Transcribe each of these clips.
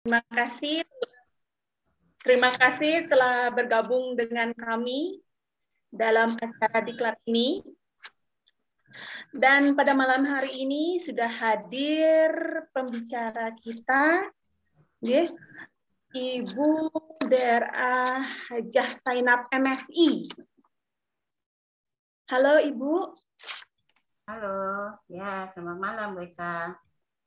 Terima kasih telah bergabung dengan kami dalam acara diklat ini. Dan pada malam hari ini sudah hadir pembicara kita, Ibu DRA Hajah Zainab MSI. Halo Ibu. Halo, ya selamat malam Bu Eka.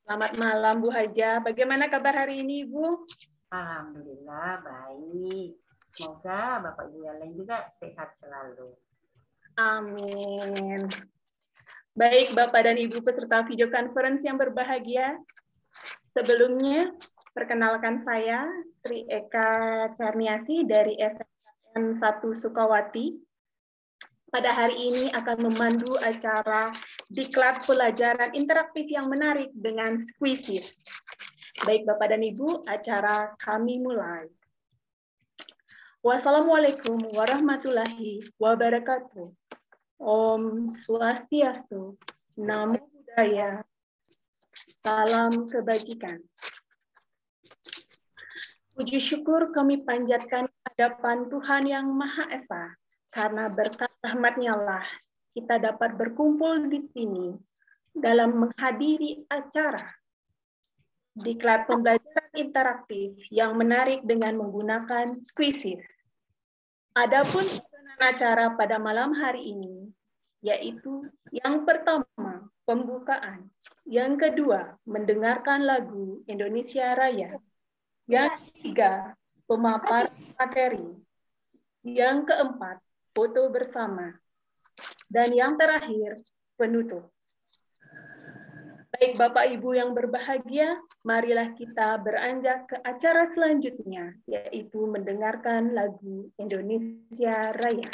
Selamat malam Bu Hajah. Bagaimana kabar hari ini Ibu? Alhamdulillah baik. Semoga Bapak Ibu yang lain juga sehat selalu. Amin. Baik Bapak dan Ibu peserta video conference yang berbahagia. Sebelumnya, perkenalkan saya Sri Eka Carniasi dari SMN 1 Sukawati. Pada hari ini akan memandu acara diklat pelajaran interaktif yang menarik dengan Squeezes. Baik Bapak dan Ibu, acara kami mulai. Wassalamualaikum warahmatullahi wabarakatuh. Om Swastiastu, Namo Buddhaya, salam kebajikan. Puji syukur kami panjatkan hadapan Tuhan Yang Maha Esa, karena berkat rahmat-Nya lah kita dapat berkumpul di sini dalam menghadiri acara diklat pembelajaran interaktif yang menarik dengan menggunakan Squeezes. Adapun acara pada malam hari ini, yaitu yang pertama, pembukaan. Yang kedua, mendengarkan lagu Indonesia Raya. Yang ketiga, pemaparan materi. Yang keempat, foto bersama. Dan yang terakhir, penutup. Baik Bapak Ibu yang berbahagia, marilah kita beranjak ke acara selanjutnya, yaitu mendengarkan lagu Indonesia Raya.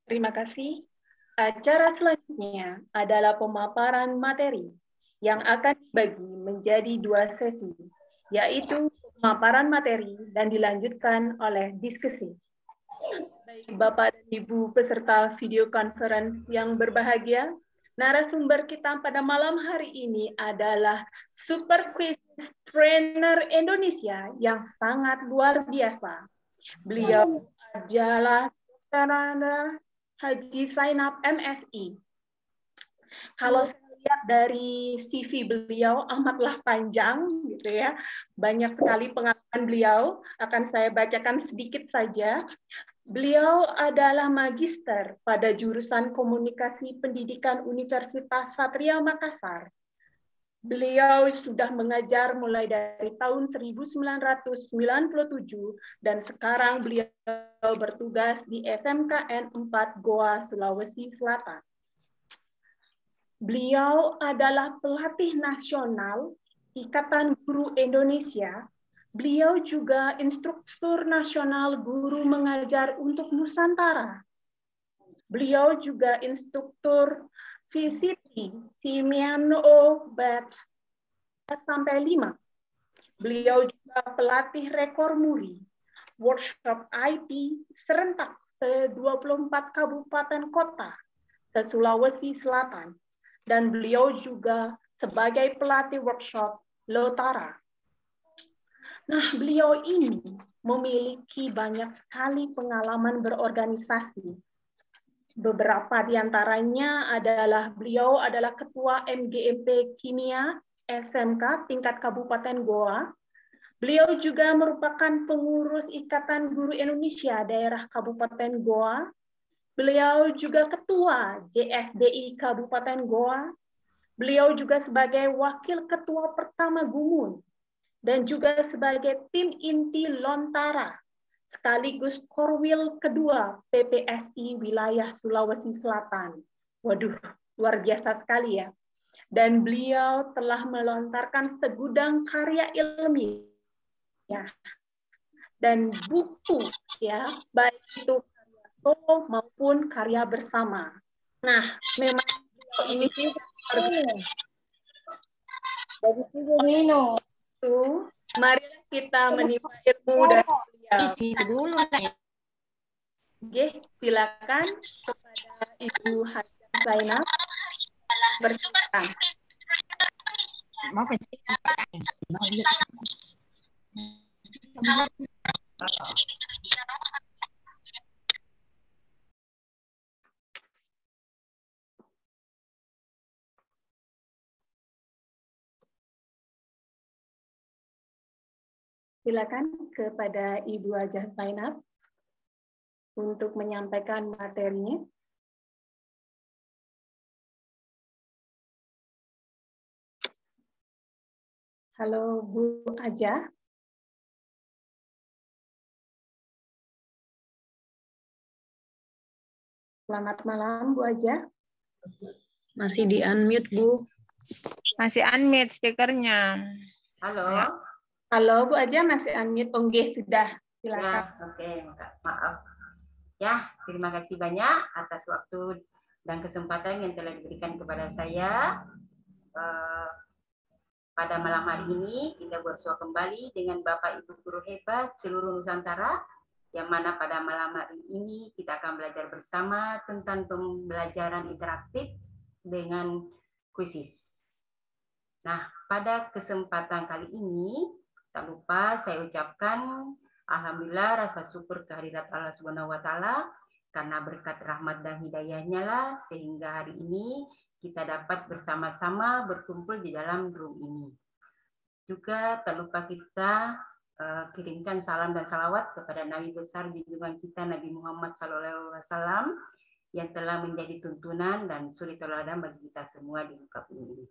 Terima kasih. Acara selanjutnya adalah pemaparan materi yang akan dibagi menjadi 2 sesi, yaitu pemaparan materi dan dilanjutkan oleh diskusi. Baik Bapak dan Ibu peserta video conference yang berbahagia, narasumber kita pada malam hari ini adalah Super Squeezes Trainer Indonesia yang sangat luar biasa. Beliau adalah Dr. Haji Zainab MSI. Kalau saya lihat dari CV beliau amatlah panjang gitu ya. Banyak sekali pengalaman beliau, akan saya bacakan sedikit saja. Beliau adalah magister pada jurusan Komunikasi Pendidikan Universitas Satria Makassar. Beliau sudah mengajar mulai dari tahun 1997 dan sekarang beliau bertugas di SMKN 4 Goa, Sulawesi Selatan. Beliau adalah pelatih nasional Ikatan Guru Indonesia. Beliau juga instruktur nasional guru mengajar untuk Nusantara. Beliau juga instruktur VCT, Timiano Batch sampai 5. Beliau juga pelatih rekor muri, workshop IT serentak se-24 kabupaten kota se-Sulawesi Selatan. Dan beliau juga sebagai pelatih workshop Lotara. Nah, beliau ini memiliki banyak sekali pengalaman berorganisasi. Beberapa di antaranya adalah beliau adalah Ketua MGMP Kimia SMK tingkat Kabupaten Goa. Beliau juga merupakan pengurus Ikatan Guru Indonesia daerah Kabupaten Goa. Beliau juga Ketua JSDI Kabupaten Goa. Beliau juga sebagai Wakil Ketua pertama Gumun dan juga sebagai tim inti Lontara, sekaligus Korwil kedua PPSI wilayah Sulawesi Selatan. Waduh, luar biasa sekali ya. Dan beliau telah melontarkan segudang karya ilmiah dan buku ya, baik itu karya solo maupun karya bersama. Nah, memang ini marilah kita menimba ilmu dari beliau. Oke, silakan kepada Ibu Hajah Zainab. Bersilakan. Silakan kepada Ibu Hajah Zainab untuk menyampaikan materinya. Halo Bu Hajah. Selamat malam Bu Hajah. Masih di unmute Bu. Masih unmute speakernya. Halo. Ya. Halo Bu Hajah, masih unmute. Oke, sudah. Silakan. Ya, oke, maaf. Ya, terima kasih banyak atas waktu dan kesempatan yang telah diberikan kepada saya. Pada malam hari ini kita bersua kembali dengan Bapak Ibu guru hebat seluruh Nusantara, yang mana pada malam hari ini kita akan belajar bersama tentang pembelajaran interaktif dengan kuisis. Nah, pada kesempatan kali ini, tak lupa saya ucapkan alhamdulillah rasa syukur kehadirat Allah Subhanahu wa taala, karena berkat rahmat dan hidayahnya lah sehingga hari ini kita dapat bersama-sama berkumpul di dalam room ini. Juga tak lupa kita kirimkan salam dan salawat kepada Nabi besar junjungan kita Nabi Muhammad SAW yang telah menjadi tuntunan dan suri teladan bagi kita semua di muka bumi ini.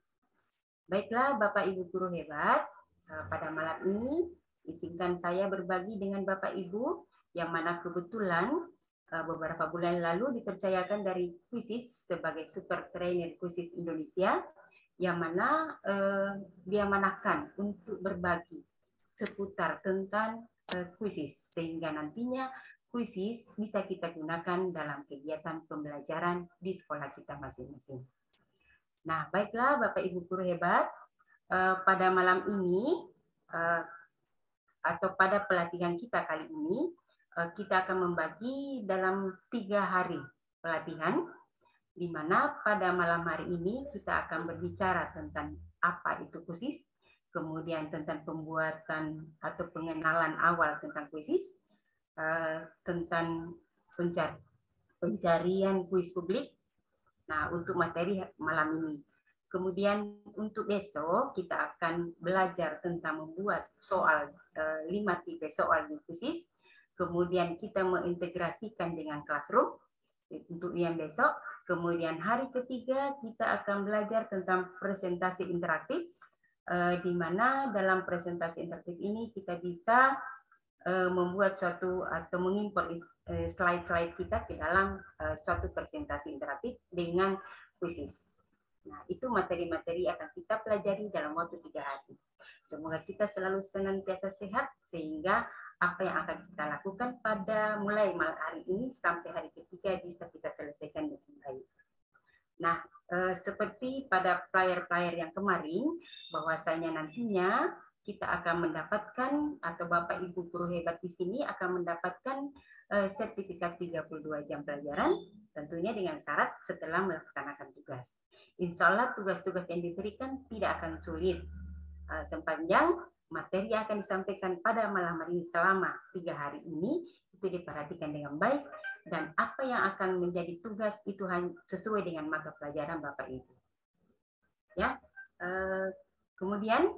Baiklah Bapak Ibu guru hebat, pada malam ini izinkan saya berbagi dengan Bapak Ibu yang mana kebetulan beberapa bulan lalu dipercayakan dari kuisis sebagai super trainer kuisis Indonesia, yang mana diamanahkan untuk berbagi seputar tentang kuisis, sehingga nantinya kuisis bisa kita gunakan dalam kegiatan pembelajaran di sekolah kita masing-masing. Nah, baiklah Bapak Ibu guru hebat, pada malam ini atau pada pelatihan kita kali ini, kita akan membagi dalam 3 hari pelatihan, di mana pada malam hari ini kita akan berbicara tentang apa itu kuisis, kemudian tentang pembuatan atau pengenalan awal tentang kuisis, tentang pencarian kuis publik. Nah, untuk materi malam ini. Kemudian untuk besok kita akan belajar tentang membuat soal 5 tipe soal di kuisis. kemudian kita mengintegrasikan dengan Classroom untuk yang besok. Kemudian hari ketiga kita akan belajar tentang presentasi interaktif, di mana dalam presentasi interaktif ini kita bisa membuat suatu atau mengimport slide-slide kita ke dalam suatu presentasi interaktif dengan kuisis. Nah, itu materi-materi akan kita pelajari dalam waktu 3 hari. Semoga kita selalu senantiasa sehat, sehingga apa yang akan kita lakukan pada mulai malam hari ini sampai hari ketiga bisa kita selesaikan dengan baik. Nah, seperti pada flyer-flyer yang kemarin, bahwasanya nantinya kita akan mendapatkan, atau Bapak Ibu guru hebat di sini akan mendapatkan sertifikat 32 jam pelajaran, tentunya dengan syarat setelah melaksanakan tugas. Insya Allah tugas-tugas yang diberikan tidak akan sulit, sepanjang materi yang akan disampaikan pada malam hari ini selama 3 hari ini itu diperhatikan dengan baik, dan apa yang akan menjadi tugas itu sesuai dengan mata pelajaran Bapak Ibu. Ya, kemudian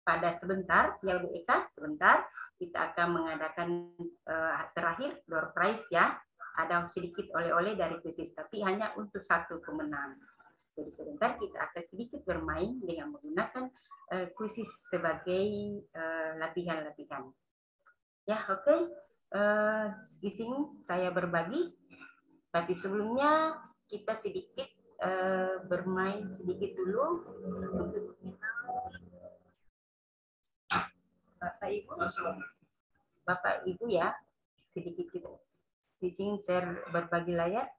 pada sebentar, ya Bu Eka, sebentar kita akan mengadakan terakhir door prize ya. Ada sedikit oleh-oleh dari kuisis, tapi hanya untuk 1 pemenang. Jadi sebentar kita akan sedikit bermain dengan menggunakan kuisis sebagai latihan-latihan. Ya, oke. Di sini saya berbagi, tapi sebelumnya kita sedikit bermain sedikit dulu untuk Bapak Ibu ya, sedikit kita di sini share berbagi layar.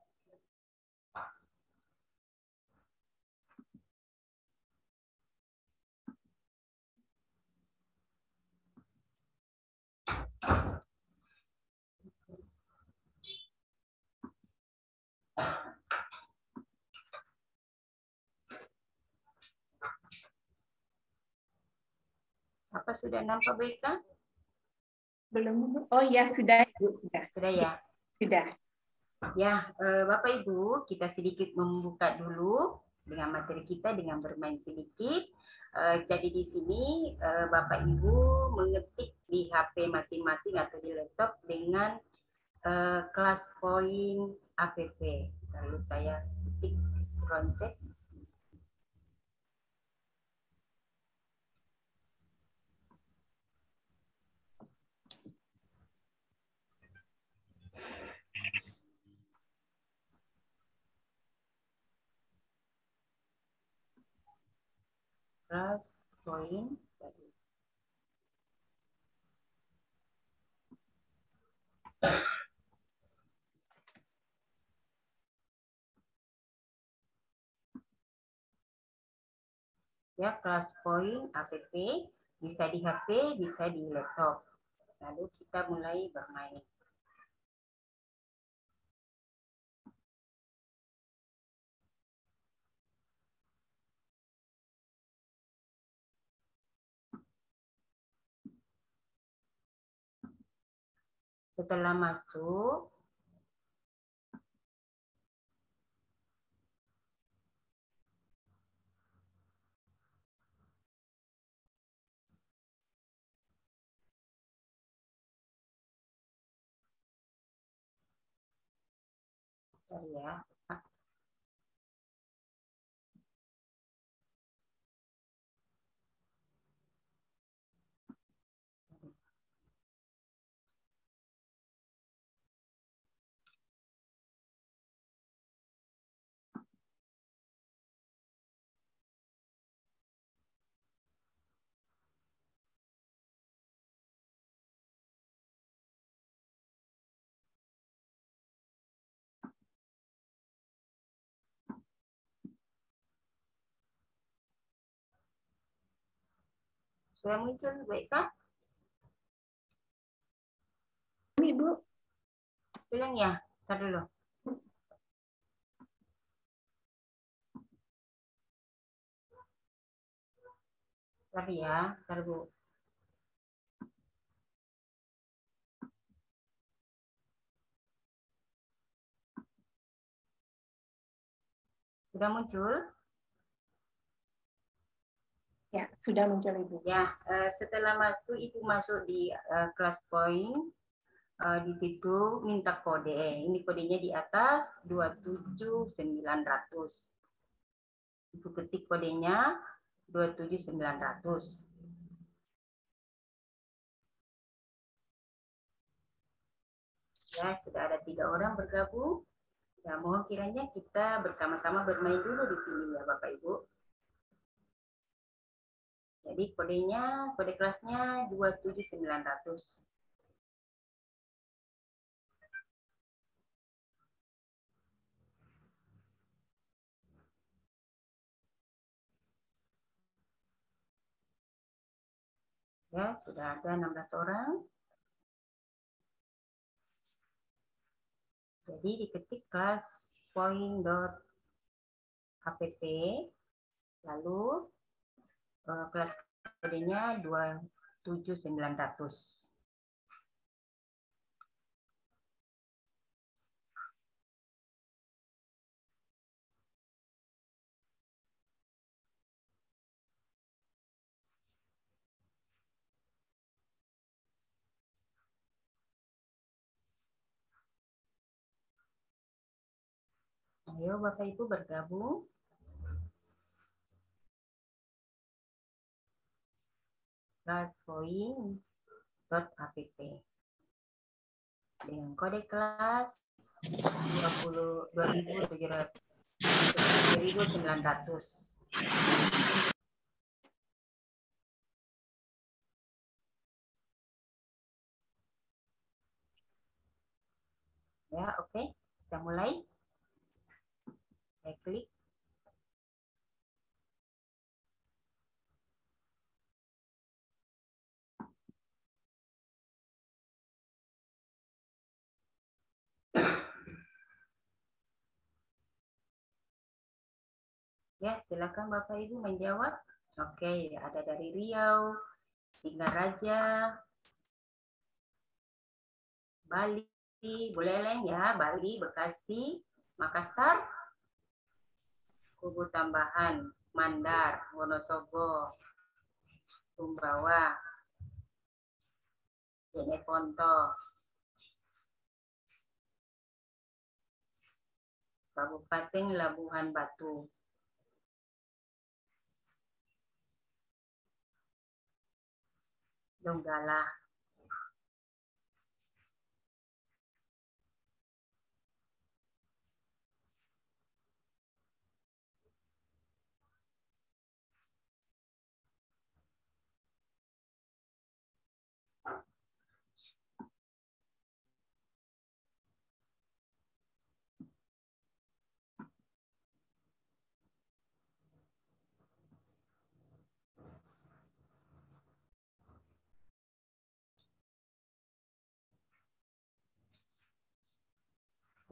Apa sudah nampak Bu Eka? Belum. Oh ya, sudah, Bu. Sudah. Sudah ya? Sudah. Ya, Bapak Ibu, kita sedikit membuka dulu dengan materi kita dengan bermain sedikit. Jadi di sini Bapak Ibu mengetik di HP masing-masing atau di laptop dengan ClassPoint app. Lalu saya ketik project. ClassPoint. Ya, ClassPoint app bisa di HP, bisa di laptop. Lalu kita mulai bermain. Setelah masuk, ya. Sudah muncul, baik kah? Ibu. Bilang ya, ntar dulu. Tadi ya, ntar Bu. Sudah muncul? Ya, sudah muncul Ibu. Ya, setelah masuk, Ibu masuk di ClassPoint. di situ minta kode. Ini kodenya di atas 27900. Ibu ketik kodenya 27900. Ya, sudah ada 3 orang bergabung. Ya, mohon kiranya kita bersama-sama bermain dulu di sini ya Bapak Ibu. Jadi kode kelasnya 27900. Ya, sudah ada 16 orang. Jadi diketik kelas point.app, lalu kelas kodenya 27900. Ayo Bapak Ibu bergabung. Kelas point.app dengan kode kelas 2.900. Ya, oke. Kita mulai. Saya klik. Ya, silakan Bapak Ibu menjawab. Oke, ada dari Riau, Singaraja, Bali, Buleleng ya, Bali, Bekasi, Makassar, Kubu Tambahan, Mandar, Wonosobo, Sumbawa, Jeneponto, Kabupaten Labuhan Batu, Donggala,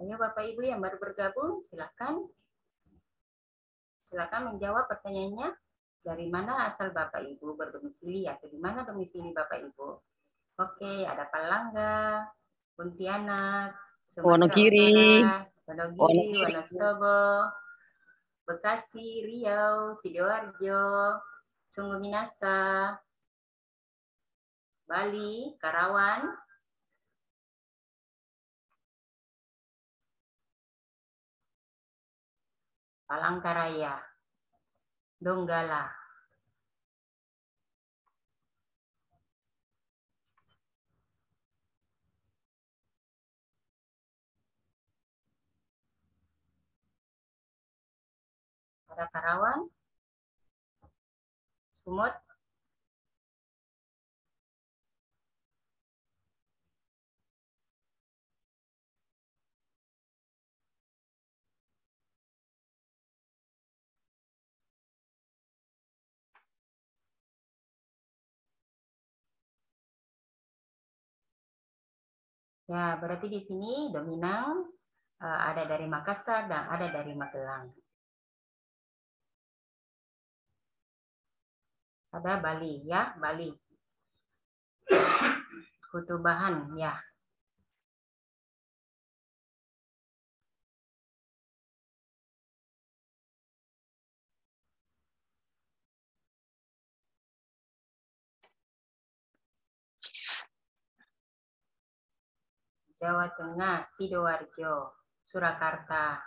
Ayo Bapak Ibu yang baru bergabung, silakan. Silakan menjawab pertanyaannya. Dari mana asal Bapak Ibu berdomisili atau di mana domisili Bapak Ibu? Oke, ada Palangga, Pontianak, Sumatera Wonogiri, Utara, Wonogiri, Wonogiri. Wonosobo, Bekasi, Riau, Sidoarjo, Sungguh Minasa, Bali, Karawang, Palangkaraya, Donggala. Ada Karawang, Sumut, ya berarti di sini dominan ada dari Makassar dan ada dari Magelang. Ada Bali ya, Bali. Kutubahan ya. Jawa Tengah, Sidoarjo, Surakarta.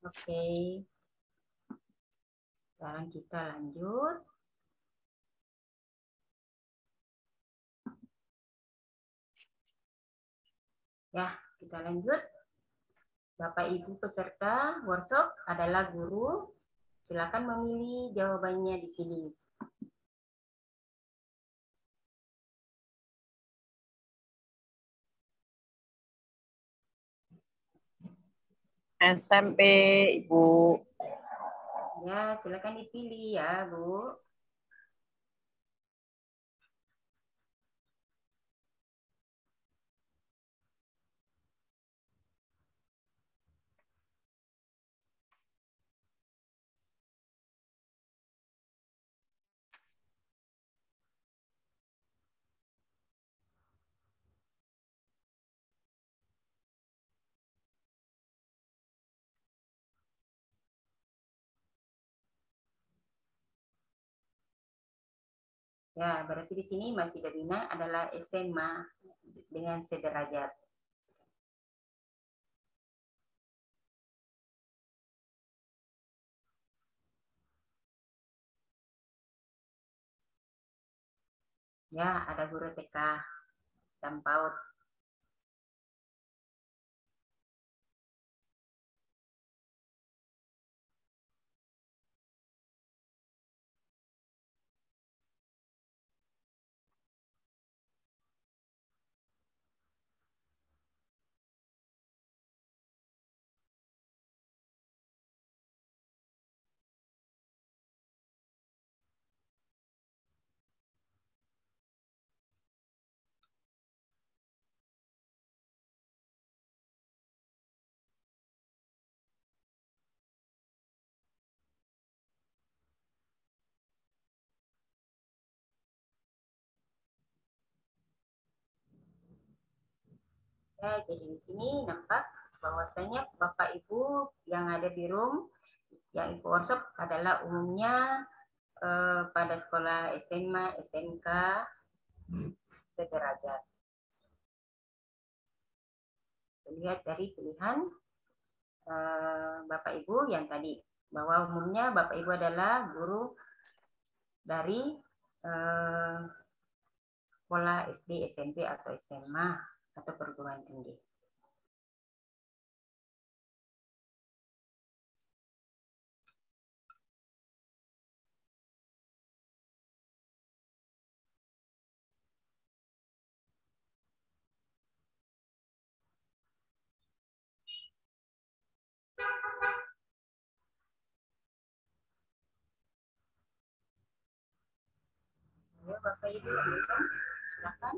Oke. Sekarang kita lanjut. Ya, kita lanjut. Bapak Ibu peserta workshop adalah guru. Silakan memilih jawabannya di sini. SMP, Ibu. Ya, silakan dipilih ya, Bu. Ya, berarti di sini masih Davina adalah SMA dengan sederajat. Ya, ada guru TK dan PAUD. Ya, jadi di sini nampak bahwasanya Bapak Ibu yang ada di room yang ikut workshop adalah umumnya pada sekolah SMA, SMK sederajat. Lihat dari pilihan Bapak Ibu yang tadi, bahwa umumnya Bapak Ibu adalah guru dari sekolah SD, SMP, atau SMA, atau perguruan tinggi. Ya, Bapak Ibu, silakan.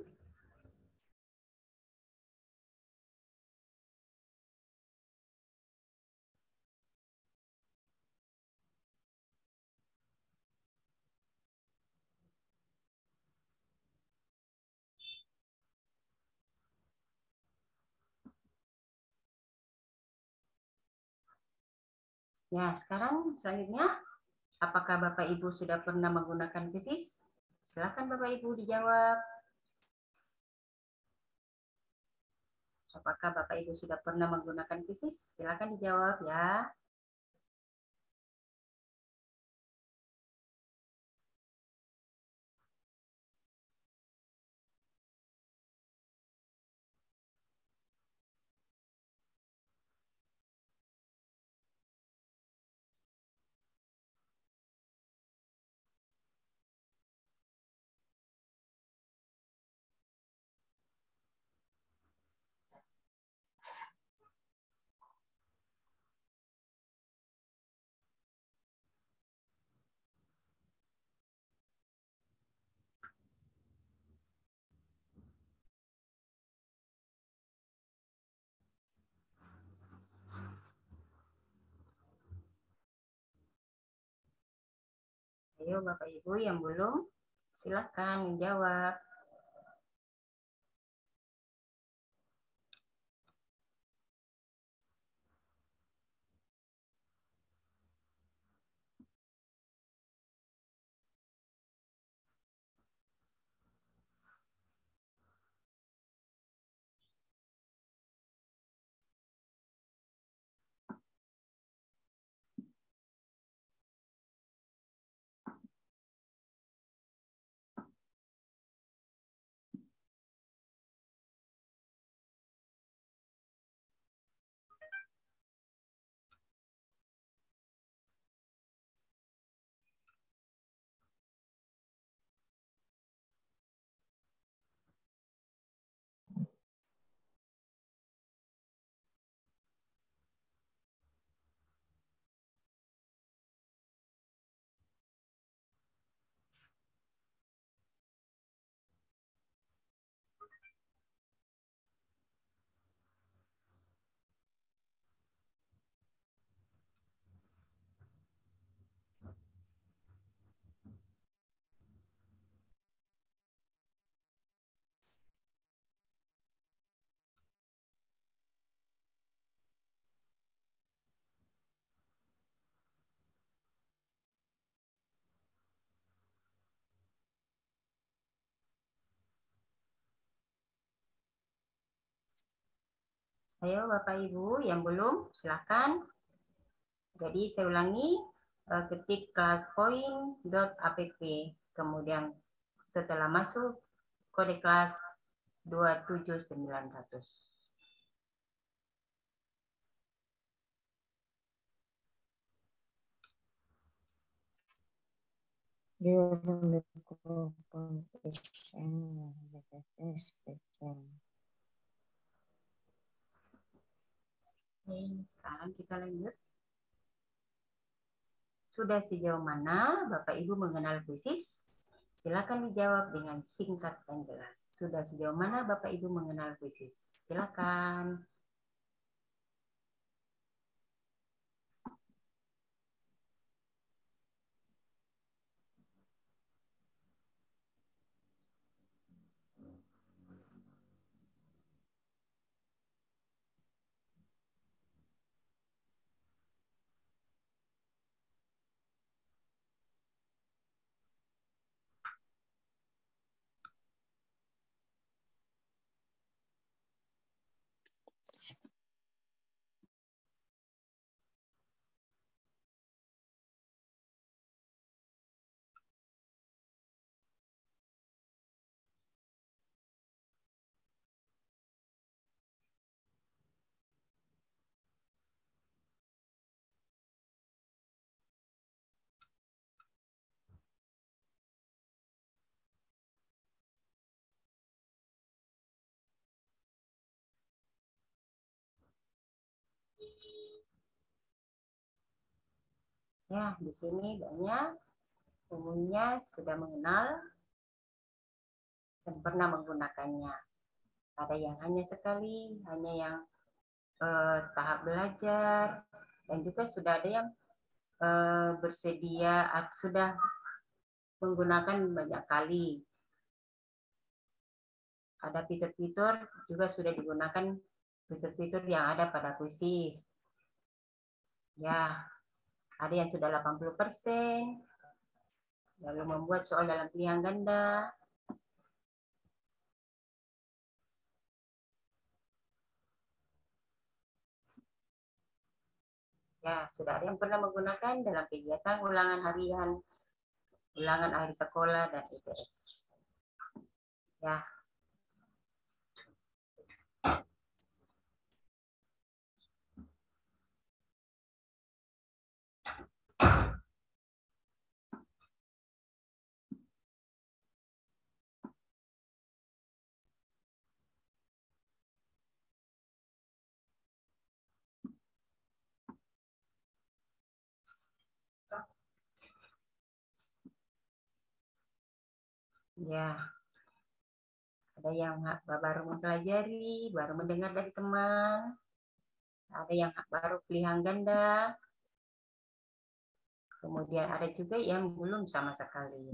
Ya, sekarang selanjutnya, apakah Bapak Ibu sudah pernah menggunakan fisis? Silakan Bapak Ibu dijawab. Apakah Bapak Ibu sudah pernah menggunakan fisis? Silakan dijawab ya. Ayo Bapak Ibu yang belum, silakan menjawab. Ayo Bapak Ibu yang belum, silakan. Jadi saya ulangi, ketik classpoint.app, kemudian setelah masuk kode kelas 27900. Oke, sekarang kita lanjut. Sudah sejauh mana Bapak Ibu mengenal puisis? Silakan dijawab dengan singkat dan jelas. Sudah sejauh mana Bapak Ibu mengenal puisis? Silakan. Ya, di sini banyak umumnya sudah mengenal dan pernah menggunakannya. Ada yang hanya sekali, hanya yang tahap belajar, dan juga sudah ada yang bersedia sudah menggunakan banyak kali. Ada fitur-fitur juga sudah digunakan, fitur-fitur yang ada pada puisis. Ya, ada yang sudah 80%, lalu membuat soal dalam pilihan ganda. Ya, sudah ada yang pernah menggunakan dalam kegiatan ulangan harian, ulangan akhir sekolah, dan ITS. Ya. Ya, ada yang baru mempelajari, baru mendengar dari teman, ada yang baru pilihan ganda, kemudian ada juga yang belum sama sekali.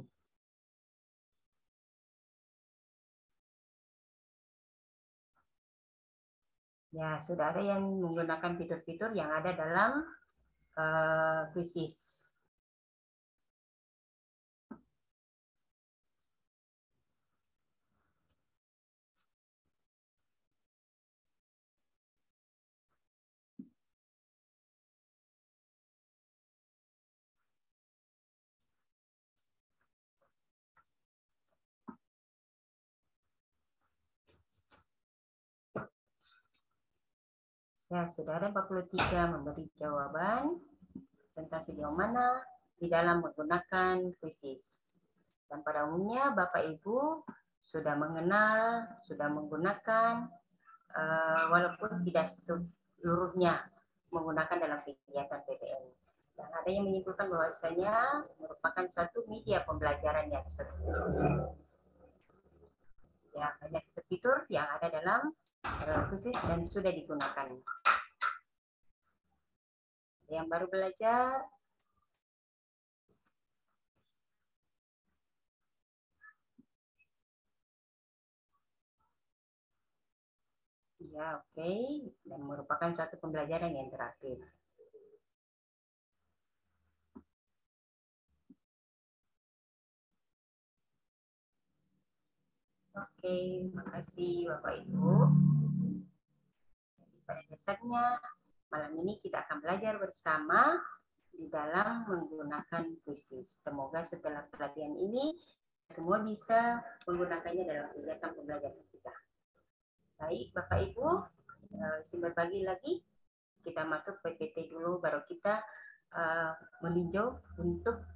Ya, sudah ada yang menggunakan fitur-fitur yang ada dalam puisis. Ya, sudah ada 43 memberi jawaban tentang sejauh mana di dalam menggunakan puisis. Dan pada umumnya Bapak Ibu sudah mengenal, sudah menggunakan, walaupun tidak seluruhnya menggunakan dalam kegiatan PTN. Dan ada yang menyimpulkan bahwasanya merupakan suatu media pembelajaran yang seru. Ya, banyak fitur yang ada dalam puisis dan sudah digunakan. Yang baru belajar, ya oke, dan merupakan suatu pembelajaran yang interaktif. Oke, makasih Bapak Ibu. Pada dasarnya, malam ini kita akan belajar bersama di dalam menggunakan kuisis. Semoga setelah pelatihan ini semua bisa menggunakannya dalam kegiatan pembelajaran kita. Baik, Bapak Ibu, berbagi lagi. Kita masuk PPT dulu, baru kita meninjau untuk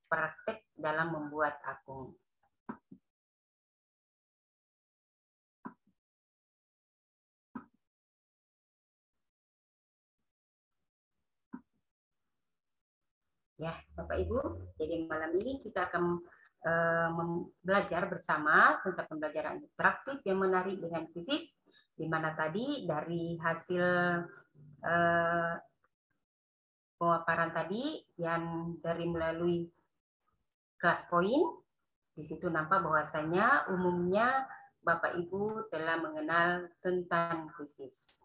praktek dalam membuat akun. Ya, Bapak Ibu, jadi malam ini kita akan belajar bersama tentang pembelajaran interaktif yang menarik dengan kuisis, di mana tadi dari hasil pemaparan tadi yang dari melalui kelas poin, di situ nampak bahwasanya umumnya Bapak Ibu telah mengenal tentang kuisis.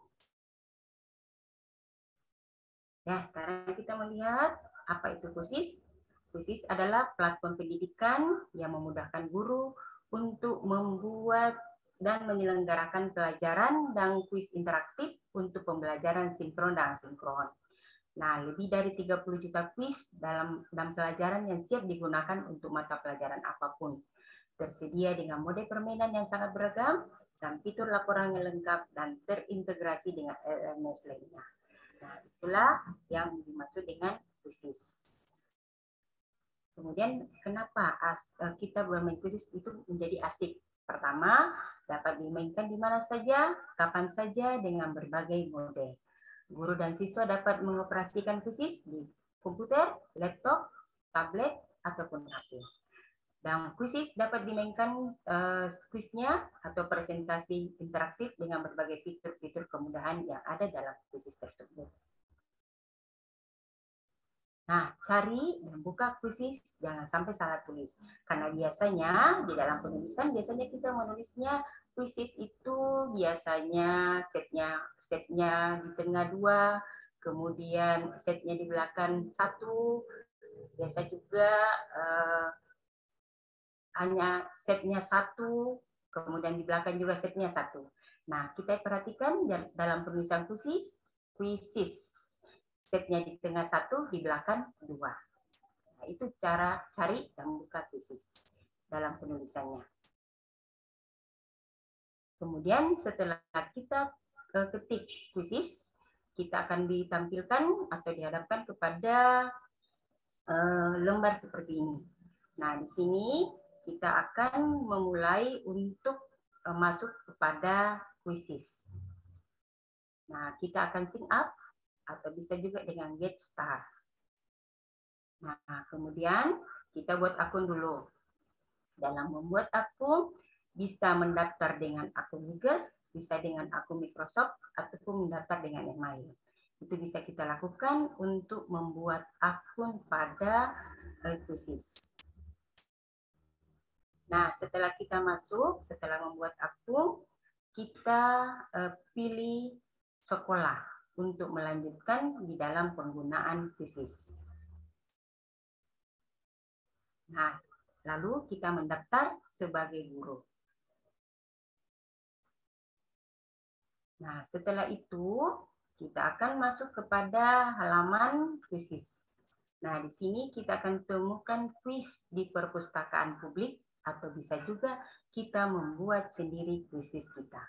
Ya, sekarang kita melihat apa itu kuisis. Kuisis adalah platform pendidikan yang memudahkan guru untuk membuat dan menyelenggarakan pelajaran dan kuis interaktif untuk pembelajaran sinkron dan asinkron. Nah, lebih dari 30 juta kuis dalam pelajaran yang siap digunakan untuk mata pelajaran apapun. Tersedia dengan mode permainan yang sangat beragam dan fitur laporan yang lengkap dan terintegrasi dengan LMS lainnya. Nah, itulah yang dimaksud dengan kuisis. Kemudian kenapa kita bermain kuisis itu menjadi asik? Pertama, dapat dimainkan di mana saja, kapan saja, dengan berbagai mode. Guru dan siswa dapat mengoperasikan kuisis di komputer, laptop, tablet, ataupun HP. Dan kuisis dapat dimainkan kuisnya atau presentasi interaktif dengan berbagai fitur-fitur kemudahan yang ada dalam kuisis tersebut. Nah, cari dan buka kuisis, jangan sampai salah tulis. Karena biasanya di dalam penulisan, biasanya kita menulisnya kuisis itu biasanya setnya di tengah 2, kemudian setnya di belakang 1, biasa juga hanya setnya 1, kemudian di belakang juga setnya 1. Nah, kita perhatikan dalam penulisan kuisis, setnya di tengah 1, di belakang 2. Nah, itu cara cari dan buka kuisis dalam penulisannya. Kemudian setelah kita ketik kuisis, kita akan ditampilkan atau dihadapkan kepada lembar seperti ini. Nah, di sini kita akan memulai untuk masuk kepada kuisis. Nah, kita akan sign up atau bisa juga dengan get start. Nah, kemudian kita buat akun dulu. Dalam membuat akun, bisa mendaftar dengan akun Google, bisa dengan akun Microsoft, ataupun mendaftar dengan email. Itu bisa kita lakukan untuk membuat akun pada kuisis. Nah, setelah kita masuk, setelah membuat akun, kita pilih sekolah untuk melanjutkan di dalam penggunaan kuisis. Nah, lalu kita mendaftar sebagai guru. Nah, setelah itu kita akan masuk kepada halaman kuisis. Nah, di sini kita akan temukan kuis di perpustakaan publik atau bisa juga kita membuat sendiri kuisis kita.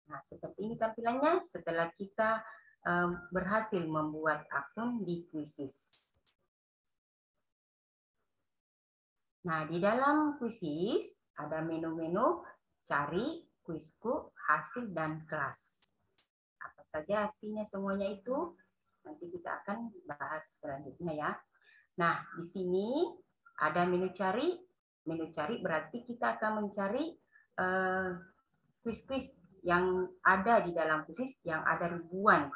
Nah, seperti ini tampilannya setelah kita berhasil membuat akun di kuisis. Nah, di dalam kuisis ada menu-menu cari, kuisku, hasil, dan kelas. Apa saja artinya semuanya itu? Nanti kita akan bahas selanjutnya ya. Nah, di sini ada menu cari. Menu cari berarti kita akan mencari kuis-kuis yang ada di dalam kuisis, yang ada ribuan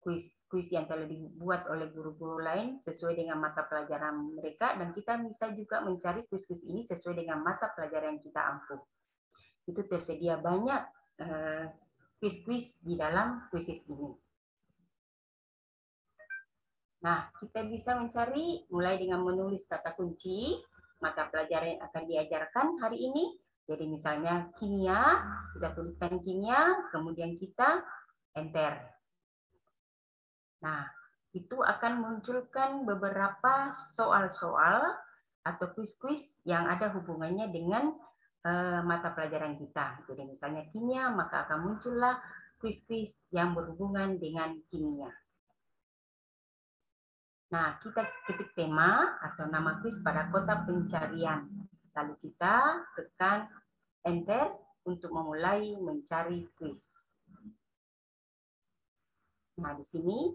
kuis yang telah dibuat oleh guru-guru lain sesuai dengan mata pelajaran mereka, dan kita bisa juga mencari kuis-kuis ini sesuai dengan mata pelajaran yang kita ampuh. Itu tersedia banyak kuis-kuis di dalam kuisis ini. Nah, kita bisa mencari mulai dengan menulis kata kunci mata pelajaran yang akan diajarkan hari ini. Jadi misalnya kimia, kita tuliskan kimia, kemudian kita enter. Nah, itu akan munculkan beberapa soal-soal atau kuis-kuis yang ada hubungannya dengan mata pelajaran kita. Jadi misalnya kimia, maka akan muncullah kuis-kuis yang berhubungan dengan kimia. Nah, kita ketik tema atau nama kuis pada kotak pencarian. Lalu kita tekan enter untuk memulai mencari kuis. Nah, di sini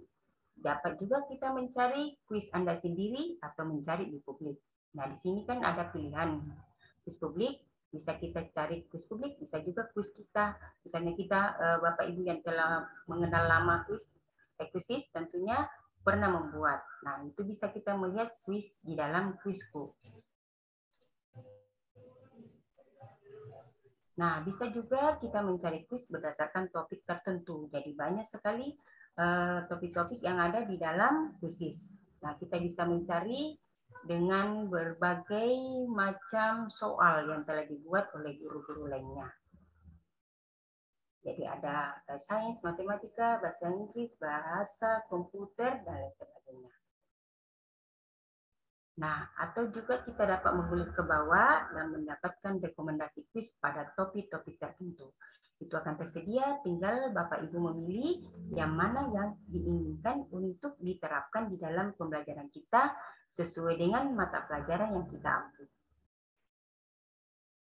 dapat juga kita mencari kuis Anda sendiri atau mencari di publik. Nah, di sini kan ada pilihan kuis publik, bisa kita cari kuis publik, bisa juga kuis kita. Misalnya kita, Bapak Ibu yang telah mengenal lama kuisis tentunya pernah membuat. Nah, itu bisa kita melihat kuis di dalam kuisku. Nah, bisa juga kita mencari kuis berdasarkan topik tertentu. Jadi banyak sekali topik-topik yang ada di dalam kuisis. Nah, kita bisa mencari dengan berbagai macam soal yang telah dibuat oleh guru-guru lainnya. Jadi ada sains, matematika, bahasa Inggris, bahasa komputer, dan lain sebagainya. Nah, atau juga kita dapat menggulir ke bawah dan mendapatkan rekomendasi kuis pada topik-topik tertentu. Itu akan tersedia, tinggal Bapak Ibu memilih yang mana yang diinginkan untuk diterapkan di dalam pembelajaran kita sesuai dengan mata pelajaran yang kita ambil.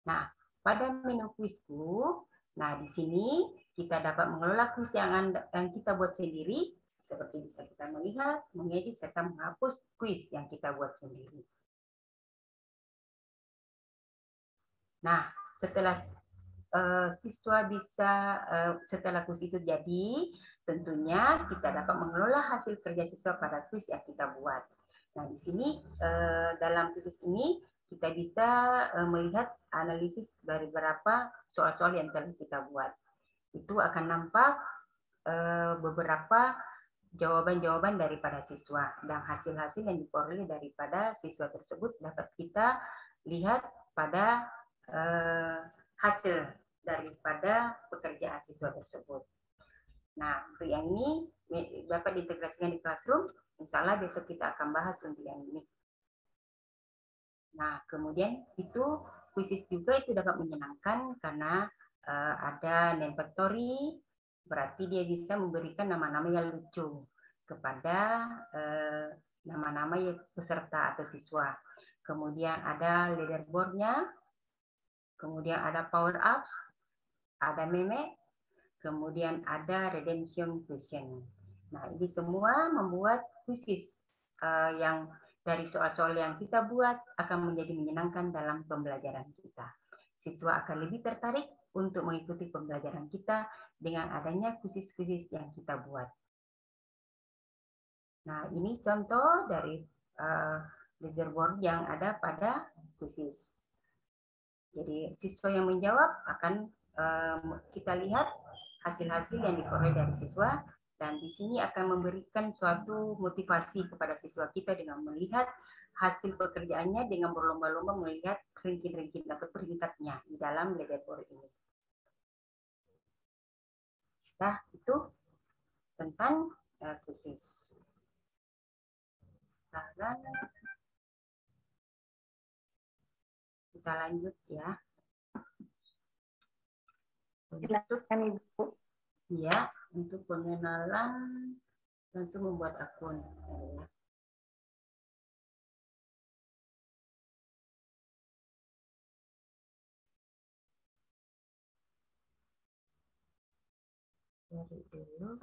Nah, pada menu kuisku, nah di sini kita dapat mengelola kuis yang kita buat sendiri, seperti bisa kita melihat, mengedit, serta menghapus kuis yang kita buat sendiri. Nah, setelah siswa bisa, setelah kuis itu jadi, tentunya kita dapat mengelola hasil kerja siswa pada kuis yang kita buat. Nah, di sini dalam kuis ini kita bisa melihat analisis dari beberapa soal-soal yang telah kita buat. Itu akan nampak beberapa jawaban-jawaban daripada siswa dan hasil-hasil yang diperoleh daripada siswa tersebut dapat kita lihat pada hasil daripada pekerjaan siswa tersebut. Nah, untuk yang ini dapat diintegrasikan di Classroom. Insya Allah besok kita akan bahas untuk yang ini. Nah, kemudian itu kuisis juga itu dapat menyenangkan karena ada name factory, berarti dia bisa memberikan nama-nama yang lucu kepada nama-nama peserta atau siswa. Kemudian ada leaderboard-nya, kemudian ada power ups, ada meme, kemudian ada redemption question. Nah, ini semua membuat kuisis yang dari soal-soal yang kita buat akan menjadi menyenangkan dalam pembelajaran kita. Siswa akan lebih tertarik untuk mengikuti pembelajaran kita dengan adanya kuisis-kuisis yang kita buat. Nah, ini contoh dari leaderboard yang ada pada kuisis. Jadi siswa yang menjawab akan kita lihat hasil-hasil yang diperoleh dari siswa, dan di sini akan memberikan suatu motivasi kepada siswa kita dengan melihat hasil pekerjaannya dengan berlomba-lomba melihat ranking-ranking atau peringkatnya di dalam leaderboard ini. Nah, itu tentang kuisis. Sekarang kita lanjut ya. Silakan Ibu. Ya, untuk pengenalan langsung membuat akun. Cari dulu.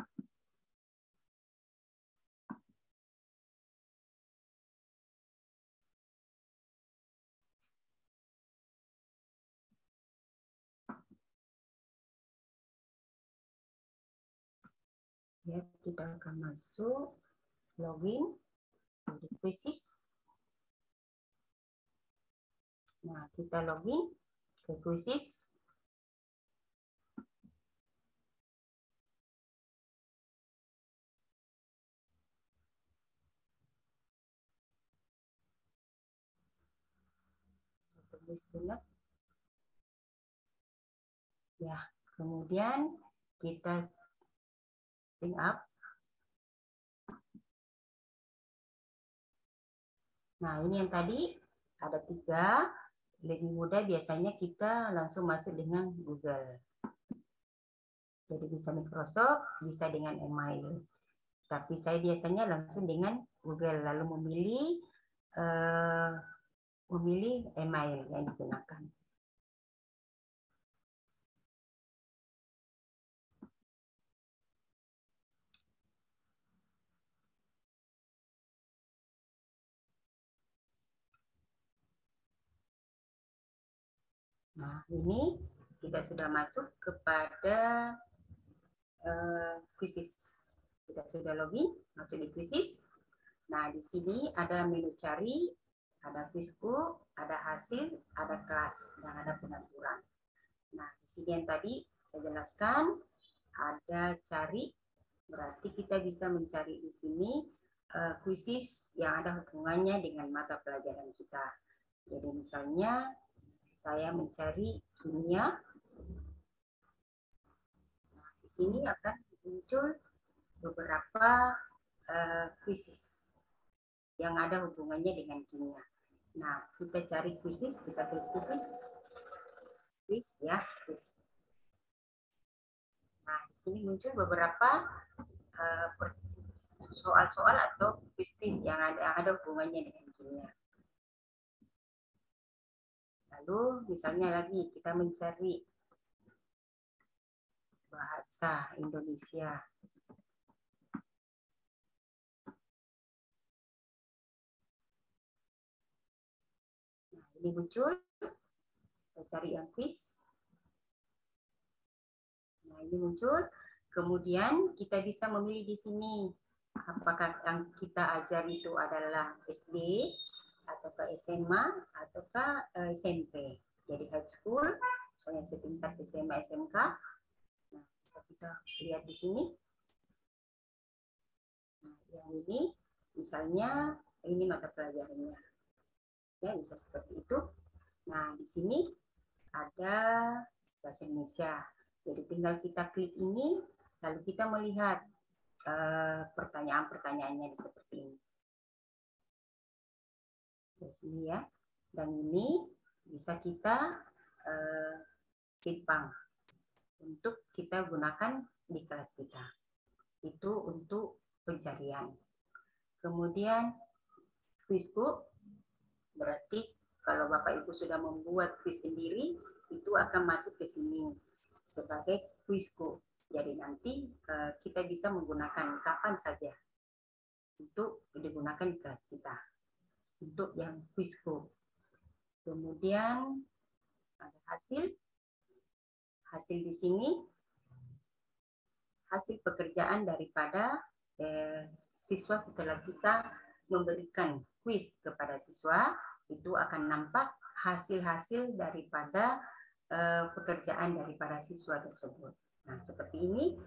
Ya, kita akan masuk login di kuisis. Nah, kita login ke kuisis. Ya, kemudian kita bring up. Nah, ini yang tadi ada 3. Lebih mudah biasanya kita langsung masuk dengan Google. Jadi bisa Microsoft, bisa dengan email. Tapi saya biasanya langsung dengan Google, lalu memilih email yang digunakan. Nah, ini kita sudah masuk kepada quizzes. Kita sudah login, masuk di quizzes. Nah, di sini ada menu cari, ada quizku, ada hasil, ada kelas, dan ada pengaturan. Nah, di sini yang tadi saya jelaskan, ada cari, berarti kita bisa mencari di sini quizzes yang ada hubungannya dengan mata pelajaran kita. Jadi misalnya saya mencari kimia. Nah, di sini akan muncul beberapa quizzes yang ada hubungannya dengan kimia. Nah, kita cari quizzes, kita klik quizzes, quiz ya, quiz. Nah, di sini muncul beberapa soal-soal atau quiz yang ada hubungannya dengan kimia. Lalu misalnya lagi kita mencari bahasa Indonesia. Nah, ini muncul, kita cari yang quiz. Nah, ini muncul. Kemudian kita bisa memilih di sini apakah yang kita ajar itu adalah SD ataukah SMA ataukah SMP. Jadi high school, misalnya setingkat SMA SMK. Nah, bisa kita lihat di sini. Nah, yang ini misalnya ini mata pelajarannya. Ya, bisa seperti itu. Nah, di sini ada bahasa Indonesia. Jadi tinggal kita klik ini, lalu kita melihat pertanyaan-pertanyaannya seperti ini. Ini ya. Dan ini bisa kita simpang untuk kita gunakan di kelas kita. Itu untuk pencarian. Kemudian quizbook, berarti kalau Bapak Ibu sudah membuat quiz sendiri, itu akan masuk ke sini sebagai quizbook. Jadi nanti kita bisa menggunakan kapan saja untuk digunakan di kelas kita. Untuk yang quizbook. Kemudian ada hasil. Hasil di sini hasil pekerjaan daripada siswa setelah kita memberikan kuis kepada siswa, itu akan nampak hasil-hasil daripada pekerjaan daripada siswa tersebut. Nah, seperti ini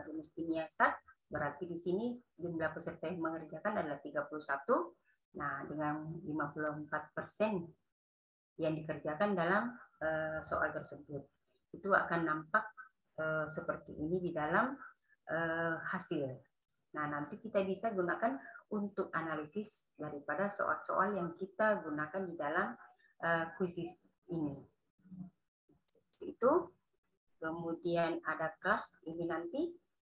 rumus kimia SAT, berarti di sini jumlah peserta yang mengerjakan adalah 31. Nah, dengan 54% yang dikerjakan dalam soal tersebut. Itu akan nampak seperti ini di dalam hasil. Nah, nanti kita bisa gunakan untuk analisis daripada soal-soal yang kita gunakan di dalam quizzes ini. Seperti itu. Kemudian ada kelas, ini nanti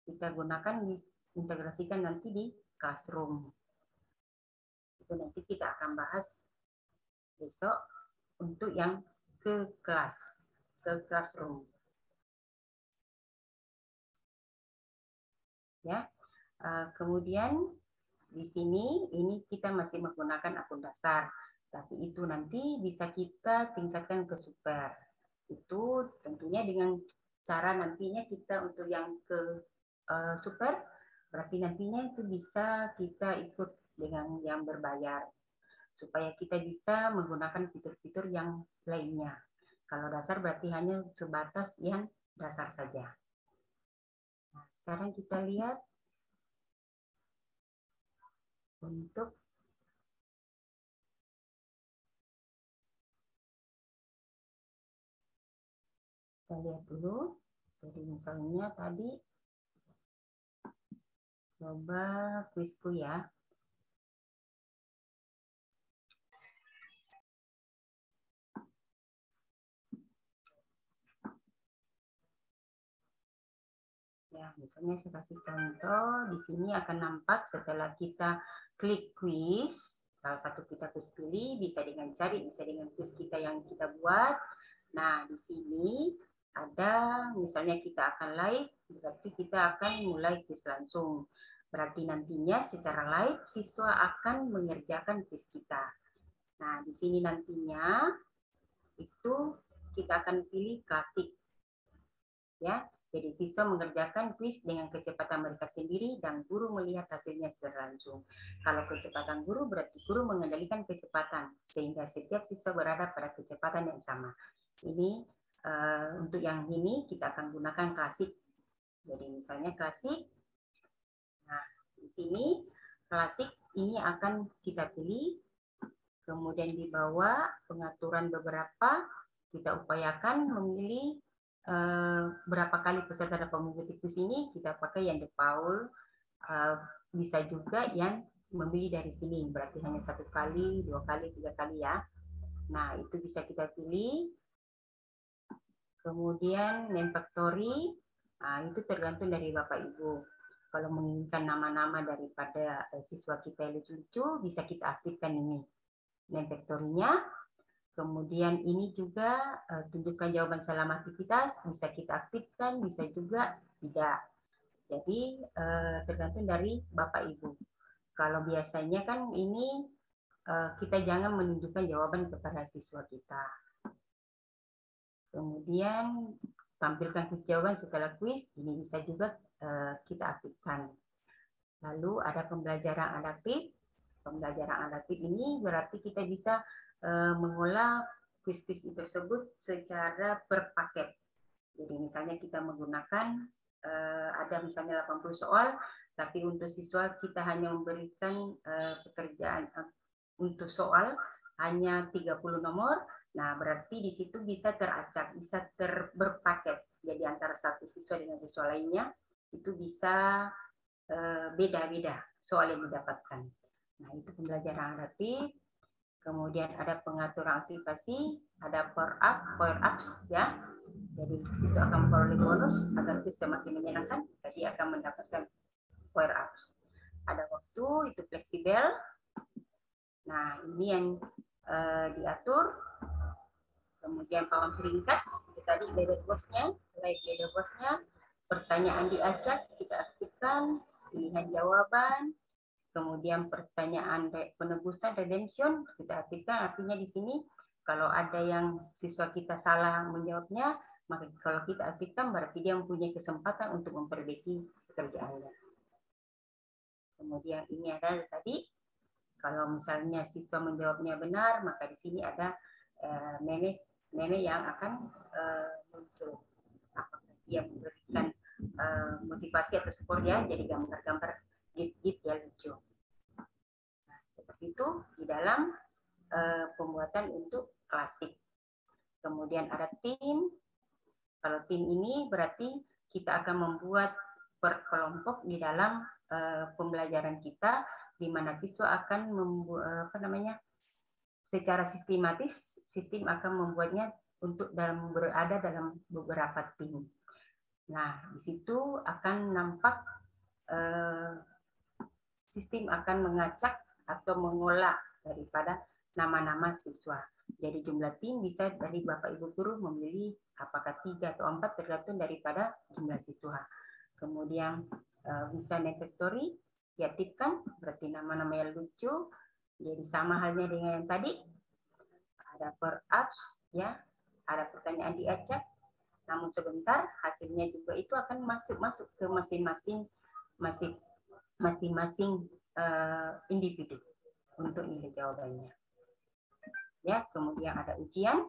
kita gunakan, integrasikan nanti di classroom. Itu nanti kita akan bahas besok untuk yang ke classroom. Ya. Kemudian di sini ini kita masih menggunakan akun dasar, tapi itu nanti bisa kita tingkatkan ke super. Itu tentunya dengan cara nantinya kita untuk yang ke super, berarti nantinya itu bisa kita ikut dengan yang berbayar, supaya kita bisa menggunakan fitur-fitur yang lainnya. Kalau dasar berarti hanya sebatas yang dasar saja. Nah, sekarang kita lihat untuk kita lihat dulu. Jadi misalnya tadi Coba kuisku ya. Ya, misalnya saya kasih contoh, di sini akan nampak setelah kita klik quiz, salah satu kita quiz pilih, bisa dengan cari, bisa dengan quiz kita yang kita buat. Nah, di sini ada, misalnya kita akan live, berarti kita akan mulai quiz langsung. Berarti nantinya secara live, siswa akan mengerjakan quiz kita. Nah, di sini nantinya itu kita akan pilih klasik. Ya, jadi siswa mengerjakan kuis dengan kecepatan mereka sendiri dan guru melihat hasilnya secara langsung. Kalau kecepatan guru berarti guru mengendalikan kecepatan sehingga setiap siswa berada pada kecepatan yang sama. Ini untuk yang ini kita akan gunakan klasik. Jadi misalnya klasik. Nah, di sini klasik ini akan kita pilih. Kemudian di bawah pengaturan beberapa kita upayakan memilih berapa kali peserta dapat mengikuti kuis ini, kita pakai yang default, bisa juga yang memilih dari sini, berarti hanya 1 kali, 2 kali, 3 kali ya. Nah, itu bisa kita pilih. Kemudian name factory, nah, itu tergantung dari Bapak Ibu. Kalau menginginkan nama-nama daripada siswa kita yang lucu-lucu, bisa kita aktifkan ini. Name factory-nya. Kemudian ini juga tunjukkan jawaban selama aktivitas, bisa kita aktifkan, bisa juga tidak. Jadi tergantung dari Bapak Ibu. Kalau biasanya kan ini kita jangan menunjukkan jawaban kepada siswa kita. Kemudian tampilkan kuis jawaban setelah kuis, ini bisa juga kita aktifkan. Lalu ada pembelajaran adaptif. Pembelajaran adaptif ini berarti kita bisa mengolah kuis-kuis tersebut secara per paket. Jadi misalnya kita menggunakan ada misalnya 80 soal, tapi untuk siswa kita hanya memberikan pekerjaan untuk soal hanya 30 nomor. Nah, berarti di situ bisa teracak, bisa berpaket. Jadi antara satu siswa dengan siswa lainnya itu bisa beda-beda soal yang didapatkan. Nah, itu pembelajaran adaptif. Kemudian ada pengaturan aktivasi, ada power ups ya. Jadi itu akan memperoleh bonus agar itu semakin menyenangkan, jadi akan mendapatkan power ups. Ada waktu, itu fleksibel. Nah, ini yang diatur. Kemudian pawang peringkat, itu tadi leaderboard-nya, live leaderboard-nya, pertanyaan diacak, kita aktifkan, pilihan jawaban. Kemudian pertanyaan penebusan redemption kita aktifkan, artinya di sini kalau ada yang siswa kita salah menjawabnya, maka kalau kita aktifkan berarti dia mempunyai kesempatan untuk memperbaiki pekerjaannya. Kemudian ini ada tadi kalau misalnya siswa menjawabnya benar, maka di sini ada nenek yang akan muncul. Apakah dia memberikan motivasi atau support ya, jadi gambar-gambar git ya lucu. Nah, seperti itu di dalam pembuatan untuk klasik. Kemudian ada tim. Kalau tim ini berarti kita akan membuat per kelompok di dalam pembelajaran kita, di mana siswa akan membuat secara sistematis sistem akan membuatnya untuk berada dalam beberapa tim. Nah, di situ akan nampak sistem akan mengacak atau mengolah daripada nama-nama siswa. Jadi jumlah tim bisa dari Bapak Ibu guru memilih apakah 3 atau 4 tergantung daripada jumlah siswa. Kemudian bisa name factory diaktifkan, berarti nama-nama yang lucu. Jadi sama halnya dengan yang tadi. Ada per ups ya, ada pertanyaan diacak. Namun sebentar hasilnya juga itu akan masuk ke masing-masing individu untuk nilai jawabannya. Ya, kemudian ada ujian.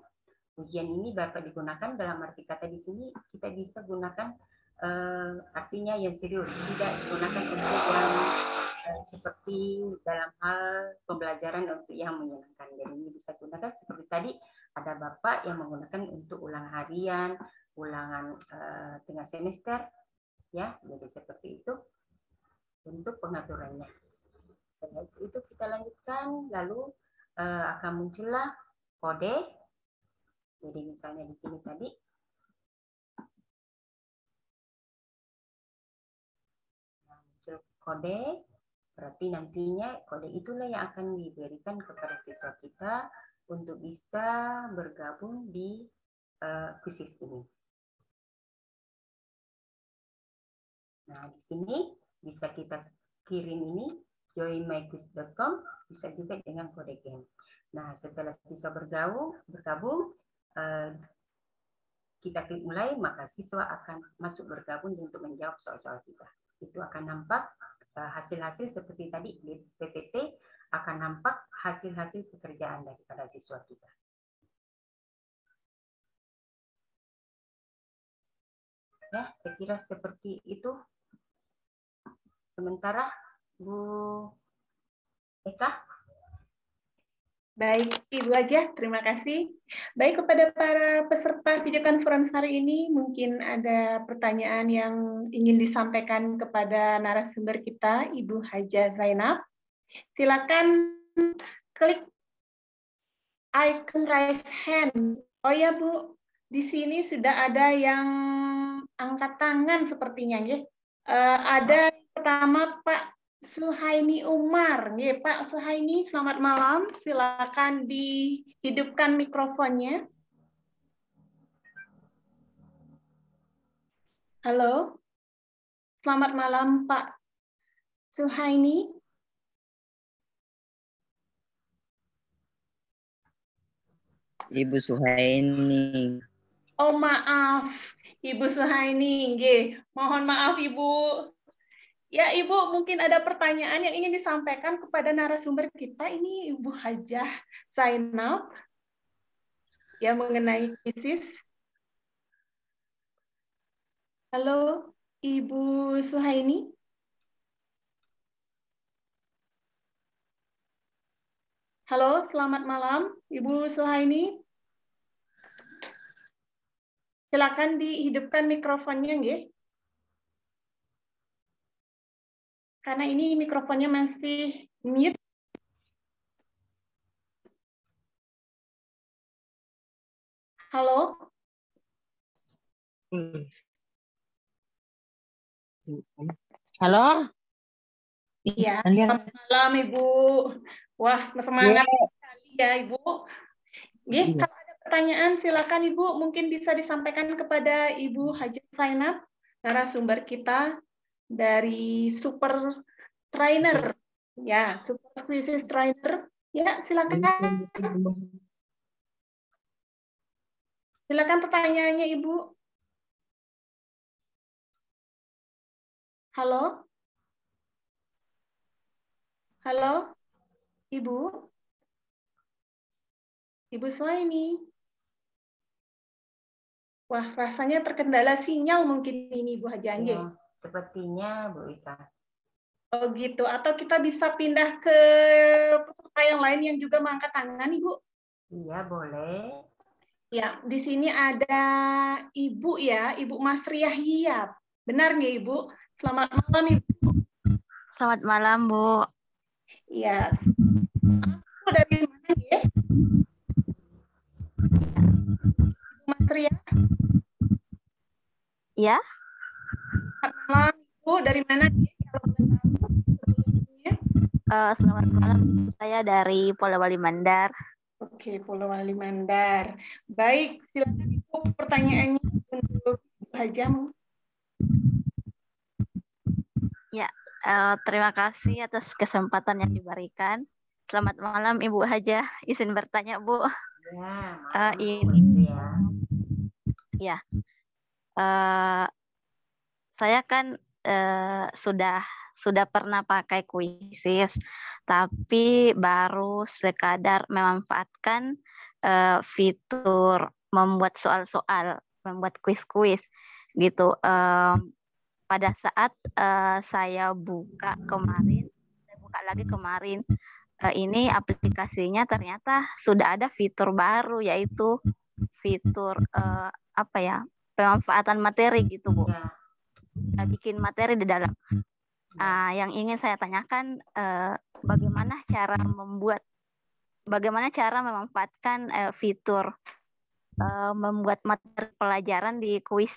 Ujian ini dapat digunakan dalam arti kata di sini kita bisa gunakan artinya yang serius, tidak digunakan untuk yang seperti dalam hal pembelajaran untuk yang menyenangkan. Jadi ini bisa gunakan seperti tadi ada Bapak yang menggunakan untuk ulangan harian, ulangan tengah semester, ya, jadi seperti itu. untuk pengaturannya. Setelah itu kita lanjutkan, lalu akan muncullah kode. Jadi misalnya di sini tadi muncul kode, berarti nantinya kode itulah yang akan diberikan kepada siswa kita untuk bisa bergabung di kuisis ini. Nah, di sini bisa kita kirim ini joinmyquiz.com, bisa juga dengan kode game. Nah, setelah siswa bergabung, kita klik mulai, maka siswa akan masuk bergabung untuk menjawab soal-soal kita. Itu akan nampak hasil-hasil seperti tadi di PPT, akan nampak hasil-hasil pekerjaan daripada siswa kita. Ya, saya kira seperti itu. Sementara Bu Eka. Baik, Ibu Haja, terima kasih. Baik, kepada para peserta video conference hari ini, mungkin ada pertanyaan yang ingin disampaikan kepada narasumber kita, Ibu Haja Zainab. Silakan klik icon raise hand. Oh ya Bu, di sini sudah ada yang angkat tangan sepertinya, ya. Ada pertama Pak Suhaini Umar. Ya, Pak Suhaini, selamat malam. Silakan dihidupkan mikrofonnya. Halo. Selamat malam Pak Suhaini. Ibu Suhaini. Oh maaf, Ibu Suhaini. Nggih, mohon maaf Ibu. Ya Ibu, mungkin ada pertanyaan yang ingin disampaikan kepada narasumber kita. Ini Ibu Hajah Zainab. Ya, mengenai kuisis. Halo, Ibu Suhaini. Halo, selamat malam, Ibu Suhaini. Silakan dihidupkan mikrofonnya, nggih. Karena ini mikrofonnya masih mute. Halo. Halo. Iya, selamat malam Ibu. Wah, semangat sekali ya Ibu. Nggih, kalau ada pertanyaan silakan Ibu, mungkin bisa disampaikan kepada Ibu Hajah Zainab, narasumber kita dari Super Trainer. Ya, Super Quizzes Trainer. Ya, silakan. Silakan pertanyaannya Ibu. Halo? Halo? Ibu? Ibu Suhaini? Wah, rasanya terkendala sinyal mungkin ini Bu Hajah. Ya, sepertinya Bu Ika. Oh gitu, atau kita bisa pindah ke peserta yang lain yang juga mengangkat tangan, Ibu? Iya, boleh. Ya, di sini ada Ibu ya, Ibu Masriah Hiyab. Benar nggak Ibu? Selamat malam Ibu. Selamat malam Bu. Iya. Ibu dari mana ya? Ibu Masriah? Ya. Selamat malam Ibu, dari mana ya? Selamat malam, saya dari Polewali Mandar. Oke, Polewali Mandar. Baik, silakan Ibu pertanyaannya untuk Ibu Hajah. Ya, terima kasih atas kesempatan yang diberikan. Selamat malam Ibu Hajah, izin bertanya Bu. Ya, ini ya, saya kan sudah pernah pakai kuisis, tapi baru sekadar memanfaatkan fitur membuat soal-soal, membuat kuis-kuis gitu. Pada saat saya buka lagi kemarin, ini aplikasinya ternyata sudah ada fitur baru, yaitu fitur pemanfaatan materi gitu Bu. Bikin materi di dalam. Yang ingin saya tanyakan, bagaimana cara memanfaatkan fitur membuat materi pelajaran di kuis.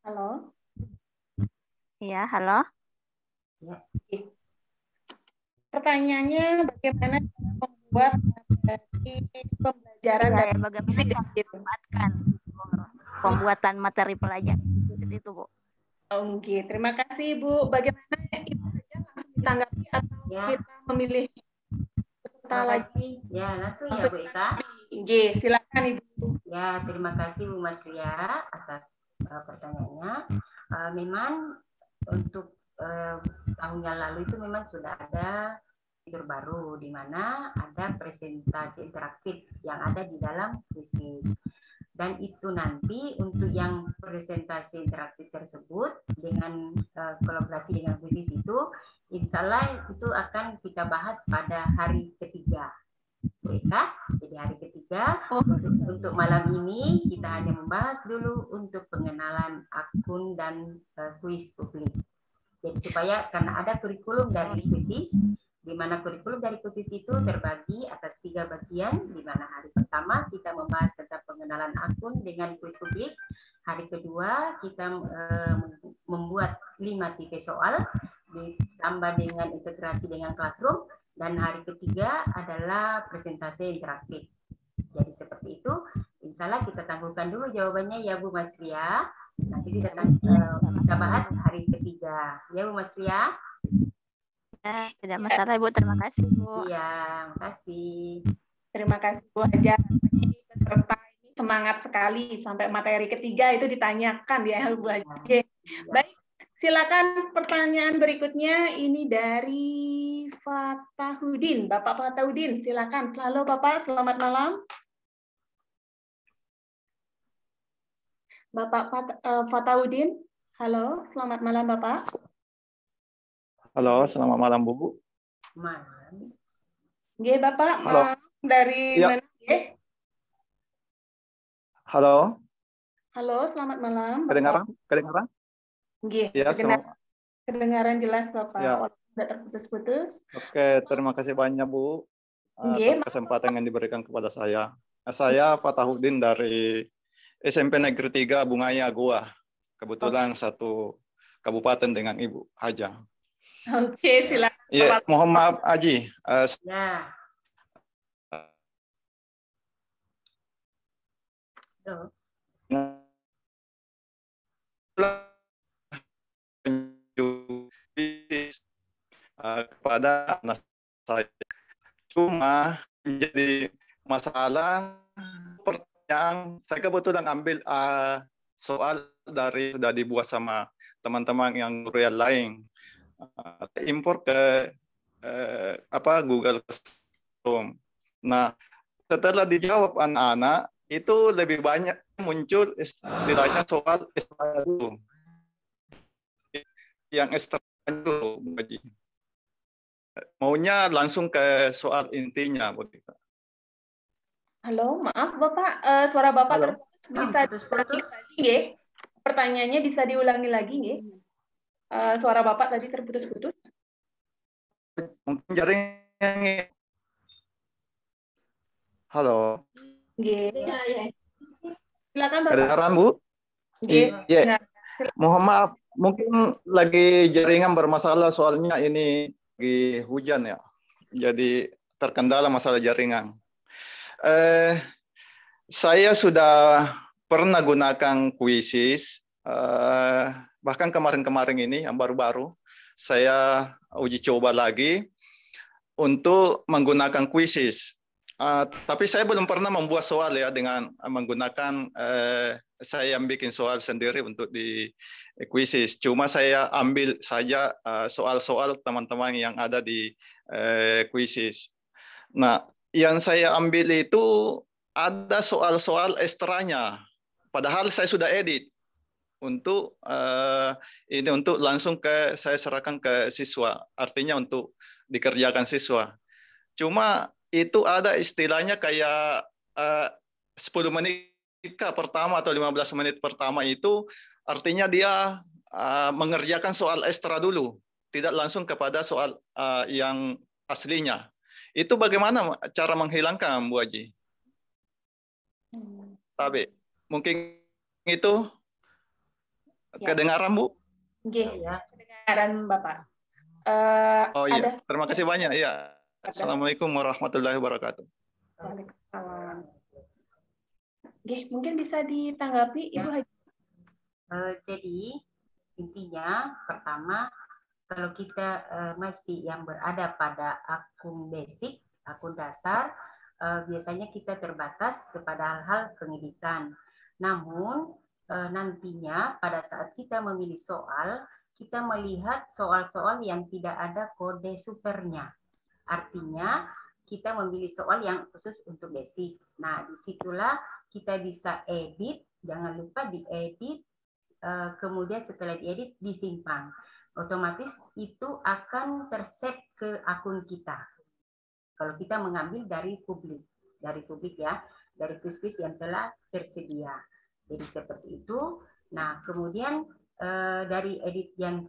Halo. Iya, halo. Pertanyaannya bagaimana cara membuat materi pembelajaran Ya, dan bagaimana cara memanfaatkan pembuatan materi pelajaran itu, Bu? Oke, terima kasih Ibu. Bagaimana Ibu saja langsung ditanggapi atau kita memilih peserta Terima lagi? kasih. Ya, langsung ya Bu Eka. Oke, silakan Ibu. Ya, terima kasih Bu Mas Ria atas pertanyaannya. Memang untuk tahun yang lalu itu memang sudah ada fitur baru di mana ada presentasi interaktif yang ada di dalam kuisis. Dan itu nanti untuk yang presentasi interaktif tersebut dengan kolaborasi dengan kuisis itu, insya Allah itu akan kita bahas pada hari ketiga. Jadi hari ketiga untuk malam ini kita hanya membahas dulu untuk pengenalan akun dan kuis publik. Jadi supaya karena ada kurikulum dari kuisis, di mana kurikulum dari kuisis itu terbagi atas 3 bagian, di mana hari pertama kita membahas tentang pengenalan akun dengan kuis publik, hari kedua kita membuat 5 tipe soal ditambah dengan integrasi dengan classroom, dan hari ketiga adalah presentasi interaktif. Jadi seperti itu. Insya Allah kita tangguhkan dulu jawabannya ya Bu Mas Ria. Nanti kita bahas hari ketiga. Ya Bu Mas Ria. Ya, tidak masalah Bu. Terima kasih Bu. Iya, makasih. Terima kasih Bu Haja. Peserta ini semangat sekali sampai materi ketiga itu ditanyakan ya Bu Haja. Oke. Baik. Silakan pertanyaan berikutnya ini dari Fatahudin. Bapak Fatahudin, silakan. Halo Bapak, selamat malam. Bapak Fatahudin, halo, selamat malam Bapak. Halo, selamat malam Bu. Malam. Nggih, Bapak, halo. Dari mana nggih? Halo. Halo, selamat malam. Kedengaran? Kedengaran? Nggih, ya, kedengaran jelas Bapak. Ya. Tidak terputus-putus. Oke, terima kasih banyak Bu atas kesempatan yang diberikan kepada saya. Saya Fatahudin dari SMP Negeri 3 Bungaya Goa. Kebetulan satu kabupaten dengan Ibu Haja. Oke, silakan. Ya, mohon maaf Aji. Ya. Kepada anak saya, cuma menjadi masalah pertanyaan. Saya kebetulan ambil soal dari sudah dibuat sama teman-teman yang real lain, impor ke Google Classroom. Nah, setelah dijawab anak-anak itu lebih banyak muncul istilahnya soal ekstra dulu, yang ekstra dulu. Maunya langsung ke soal intinya, Bu. Halo, maaf Bapak, suara Bapak bisa diulangi lagi nggih? Pertanyaannya bisa diulangi lagi nggih? Suara Bapak tadi terputus-putus. Mungkin jaringan. Halo. Nggih. Silakan Bapak. Kedengaran, Bu? Iya. Mohon maaf, mungkin lagi jaringan bermasalah soalnya ini lagi hujan ya, jadi terkendala masalah jaringan. Saya sudah pernah gunakan Quizizz, bahkan kemarin-kemarin ini yang baru-baru saya uji coba lagi untuk menggunakan Quizizz. Tapi saya belum pernah membuat soal ya dengan menggunakan saya bikin soal sendiri untuk di Quizizz. Cuma saya ambil saja soal-soal teman-teman yang ada di Quizizz. Nah, yang saya ambil itu ada soal-soal ekstranya. Padahal saya sudah edit untuk ini untuk langsung saya serahkan ke siswa. Artinya untuk dikerjakan siswa. Cuma itu ada istilahnya kayak 10 menit ketika pertama atau 15 menit pertama itu artinya dia mengerjakan soal ekstra dulu, tidak langsung kepada soal yang aslinya. Itu bagaimana cara menghilangkan, Bu Haji? Tapi mungkin itu kedengaran, Bu? Ya, kedengaran Bapak. Oh iya, terima kasih banyak. Ya. Assalamualaikum warahmatullahi wabarakatuh. Waalaikumsalam. Mungkin bisa ditanggapi, Ibu Haji. Jadi intinya pertama, kalau kita masih yang berada pada akun basic, akun dasar, biasanya kita terbatas kepada hal-hal pendidikan. Namun nantinya pada saat kita memilih soal, kita melihat soal-soal yang tidak ada kode supernya. Artinya kita memilih soal yang khusus untuk basic. Nah, disitulah kita bisa edit, jangan lupa diedit, kemudian setelah diedit disimpan. Otomatis itu akan tersave ke akun kita. Kalau kita mengambil dari publik ya, dari quiz-quiz yang telah tersedia. Jadi seperti itu. Nah, kemudian dari edit yang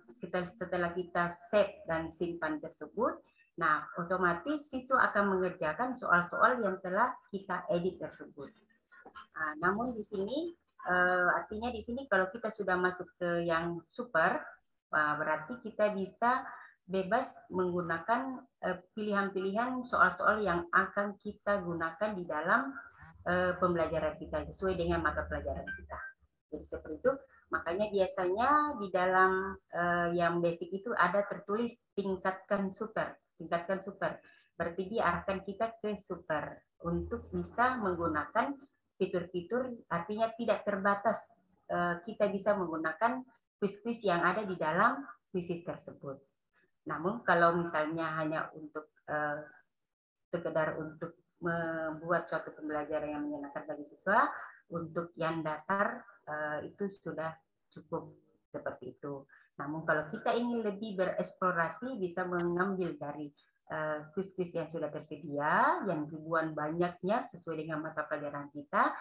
setelah kita save dan simpan tersebut, nah otomatis siswa akan mengerjakan soal-soal yang telah kita edit tersebut. Nah, namun di sini artinya di sini kalau kita sudah masuk ke yang super, berarti kita bisa bebas menggunakan pilihan-pilihan soal-soal yang akan kita gunakan di dalam pembelajaran kita sesuai dengan mata pelajaran kita. Jadi seperti itu. Makanya biasanya di dalam yang basic itu ada tertulis tingkatkan super. Berarti diarahkan kita ke super untuk bisa menggunakan fitur-fitur, artinya tidak terbatas. Kita bisa menggunakan quiz-quiz yang ada di dalam quiz tersebut. Namun kalau misalnya hanya untuk sekedar untuk membuat suatu pembelajaran yang menyenangkan bagi siswa, untuk yang dasar itu sudah cukup seperti itu. Namun kalau kita ingin lebih bereksplorasi, bisa mengambil dari quiz-quiz yang sudah tersedia, yang ribuan banyaknya sesuai dengan mata pelajaran kita,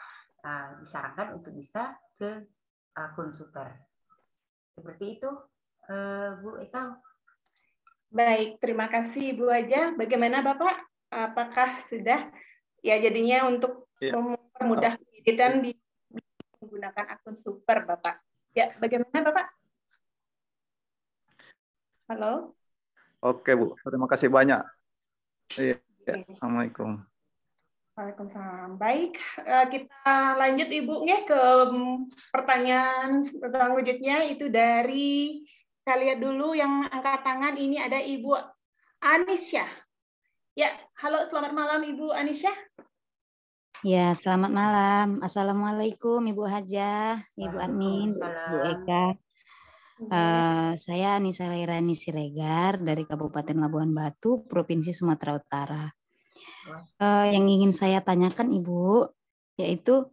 disarankan untuk bisa ke akun super. Seperti itu, Bu Eka. Baik, terima kasih Bu Haja. Bagaimana Bapak? Apakah sudah ya jadinya untuk mempermudah pendidikan menggunakan akun super Bapak? Ya, bagaimana Bapak? Halo? Oke Bu, terima kasih banyak. Iya, Assalamualaikum. Waalaikumsalam. Baik, kita lanjut Ibu ke pertanyaan selanjutnya itu dari, kita lihat dulu yang angkat tangan, ini ada Ibu Anisyah. Ya, halo, selamat malam Ibu Anisyah. Ya, selamat malam. Assalamualaikum Ibu Haja, Ibu Admin, Bu Eka. Saya Anissa Lairani Siregar dari Kabupaten Labuan Batu, Provinsi Sumatera Utara. Yang ingin saya tanyakan Ibu, yaitu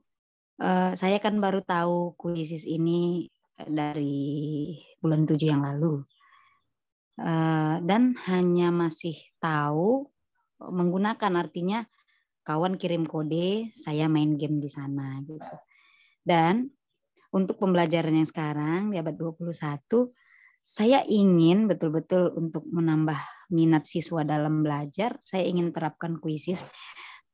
saya kan baru tahu kuisis ini dari bulan 7 yang lalu. Dan hanya masih tahu menggunakan, artinya kawan kirim kode, saya main game di sana gitu. Dan untuk pembelajaran yang sekarang di abad 21, saya ingin betul-betul untuk menambah minat siswa dalam belajar, saya ingin terapkan kuisis.